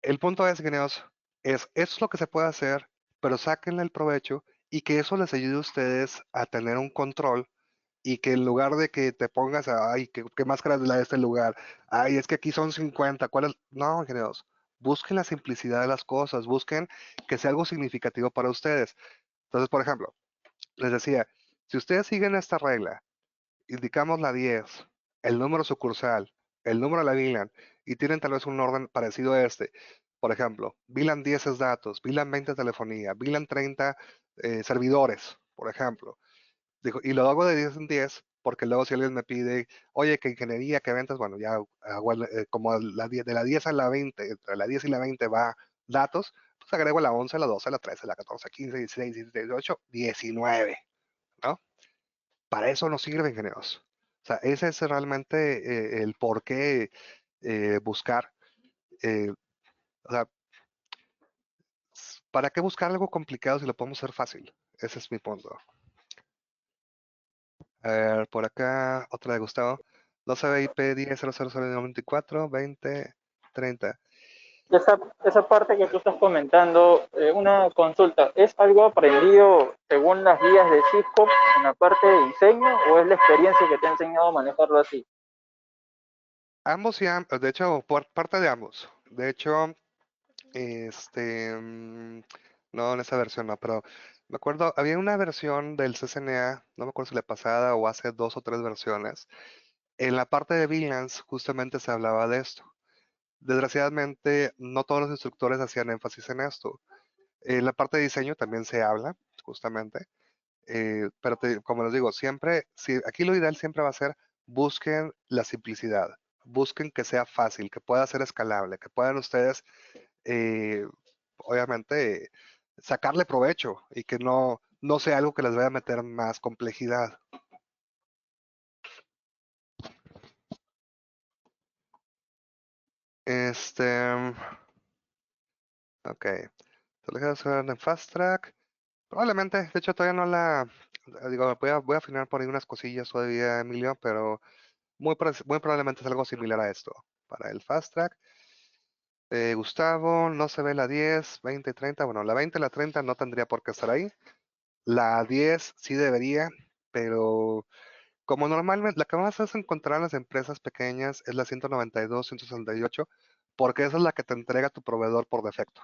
El punto es, ingenieros, eso es lo que se puede hacer, pero sáquenle el provecho y que eso les ayude a ustedes a tener un control y que en lugar de que te pongas, ay, ¿qué máscara es la de este lugar? Ay, es que aquí son 50, ¿cuál es? No, ingenieros, busquen la simplicidad de las cosas, busquen que sea algo significativo para ustedes. Entonces, por ejemplo, les decía, si ustedes siguen esta regla, indicamos la 10, el número sucursal, el número de la VLAN, y tienen tal vez un orden parecido a este. Por ejemplo, VLAN 10 es datos, VLAN 20 es telefonía, VLAN 30 servidores, por ejemplo. Digo, y lo hago de 10 en 10 porque luego si alguien me pide, oye, que ingeniería, que ventas, bueno, ya hago como de la 10 a la 20, entre la 10 y la 20 va datos, pues agrego la 11, la 12, la 13, la 14, 15, 16, 17, 18, 19, ¿no? Para eso nos sirve, ingenieros. O sea, ese es realmente el por qué buscar. eh, o sea, ¿para qué buscar algo complicado si lo podemos hacer fácil? Ese es mi punto. A ver, por acá, otra de Gustavo. No se ve IP 10.000.94, 20, 30.
Esa parte que tú estás comentando, una consulta, ¿es algo aprendido según las guías de Cisco en la parte de diseño o es la experiencia que te ha enseñado a manejarlo así?
Ambos y de hecho, por parte de ambos. De hecho, no en esa versión, no, pero me acuerdo, había una versión del CCNA, no me acuerdo si la pasada o hace 2 o 3 versiones. En la parte de VLANs justamente se hablaba de esto. Desgraciadamente, no todos los instructores hacían énfasis en esto. En la parte de diseño también se habla, justamente, pero como les digo, siempre, aquí lo ideal siempre va a ser busquen la simplicidad, busquen que sea fácil, que pueda ser escalable, que puedan ustedes, eh, obviamente, sacarle provecho y que no sea algo que les vaya a meter más complejidad. Ok. Solución en Fast Track. Probablemente, de hecho todavía no la, digo, voy a afinar por ahí unas cosillas todavía, Emilio, pero muy probablemente es algo similar a esto. Para el Fast Track. Gustavo, no se ve la 10, 20 y 30. Bueno, la 20 y la 30 no tendría por qué estar ahí. La 10 sí debería, pero como normalmente la que más vas a encontrar en las empresas pequeñas es la 192, 168, porque esa es la que te entrega tu proveedor por defecto.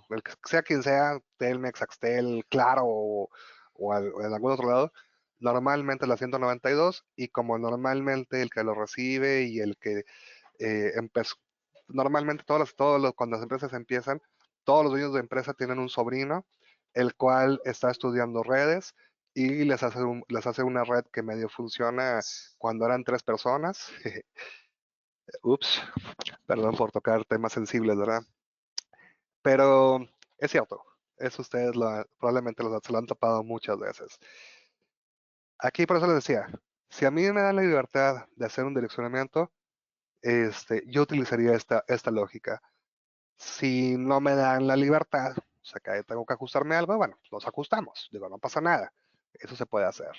El que sea quien sea, Telmex, Axtel, Claro o en algún otro lado, normalmente la 192 y como normalmente el que lo recibe y el que empezó, normalmente cuando las empresas empiezan, todos los dueños de empresa tienen un sobrino, el cual está estudiando redes y les hace una red que medio funciona cuando eran 3 personas. Ups, perdón por tocar temas sensibles, ¿verdad? Pero es cierto, eso ustedes probablemente se lo han topado muchas veces. Aquí por eso les decía, si a mí me dan la libertad de hacer un direccionamiento, yo utilizaría esta lógica. Si no me dan la libertad, o sea que tengo que ajustarme algo, bueno, nos ajustamos. Digo, no pasa nada. Eso se puede hacer.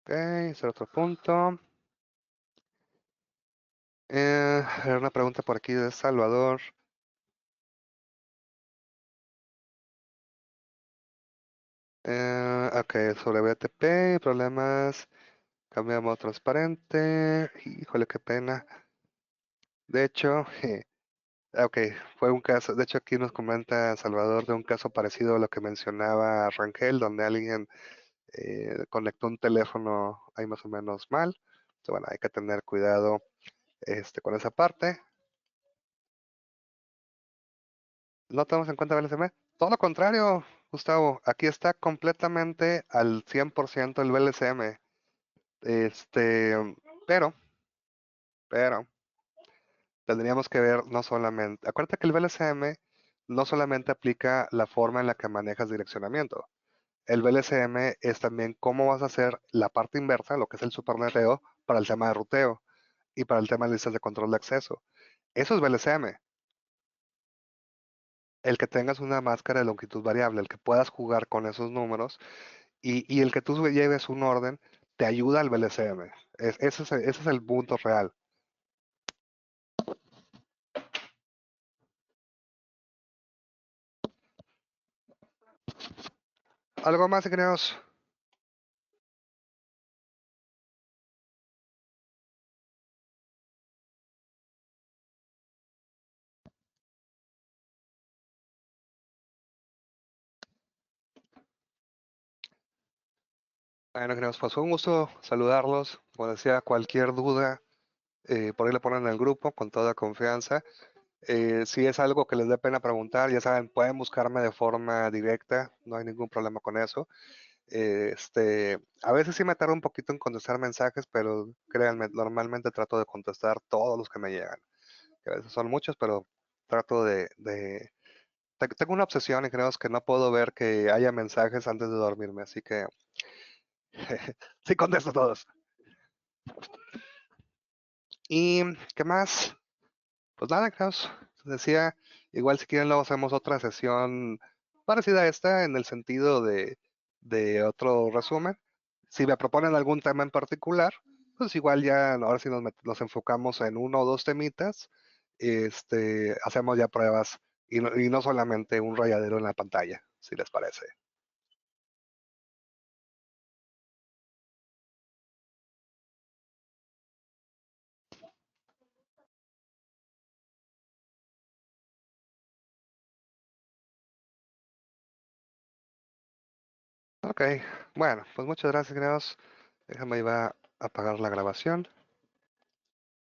Ok, ese es otro punto. Una pregunta por aquí de Salvador. Ok, sobre BTP, problemas. Cambiamos transparente. Híjole, qué pena. De hecho, ok, fue un caso. De hecho, aquí nos comenta Salvador de un caso parecido a lo que mencionaba Rangel, donde alguien conectó un teléfono ahí más o menos mal. Entonces, bueno, hay que tener cuidado con esa parte. ¿No tenemos en cuenta el VLSM? Todo lo contrario, Gustavo. Aquí está completamente al 100% el VLSM. Pero, pero, tendríamos que ver no solamente. Acuérdate que el VLSM no solamente aplica la forma en la que manejas direccionamiento. El VLSM es también cómo vas a hacer la parte inversa, lo que es el superneteo, para el tema de ruteo y para el tema de listas de control de acceso. Eso es VLSM. El que tengas una máscara de longitud variable, el que puedas jugar con esos números y el que tú lleves un orden, te ayuda al VLSM. Ese es el punto real. ¿Algo más, ingenieros? Bueno, ingenieros, pues fue un gusto saludarlos. Como decía, cualquier duda, por ahí le ponen en el grupo con toda confianza. Si es algo que les dé pena preguntar, ya saben, pueden buscarme de forma directa, no hay ningún problema con eso. A veces sí me tardo un poquito en contestar mensajes, pero créanme, normalmente trato de contestar todos los que me llegan, que a veces son muchos, pero trato tengo una obsesión y creo que no puedo ver que haya mensajes antes de dormirme, así que sí contesto todos. ¿Y qué más? Pues nada, Klaus, decía, igual si quieren luego hacemos otra sesión parecida a esta en el sentido de otro resumen. Si me proponen algún tema en particular, pues igual ya ahora sí nos enfocamos en uno o dos temitas, hacemos ya pruebas y no solamente un rayadero en la pantalla, si les parece. Ok, bueno, pues muchas gracias, Graos. Déjame iba a apagar la grabación.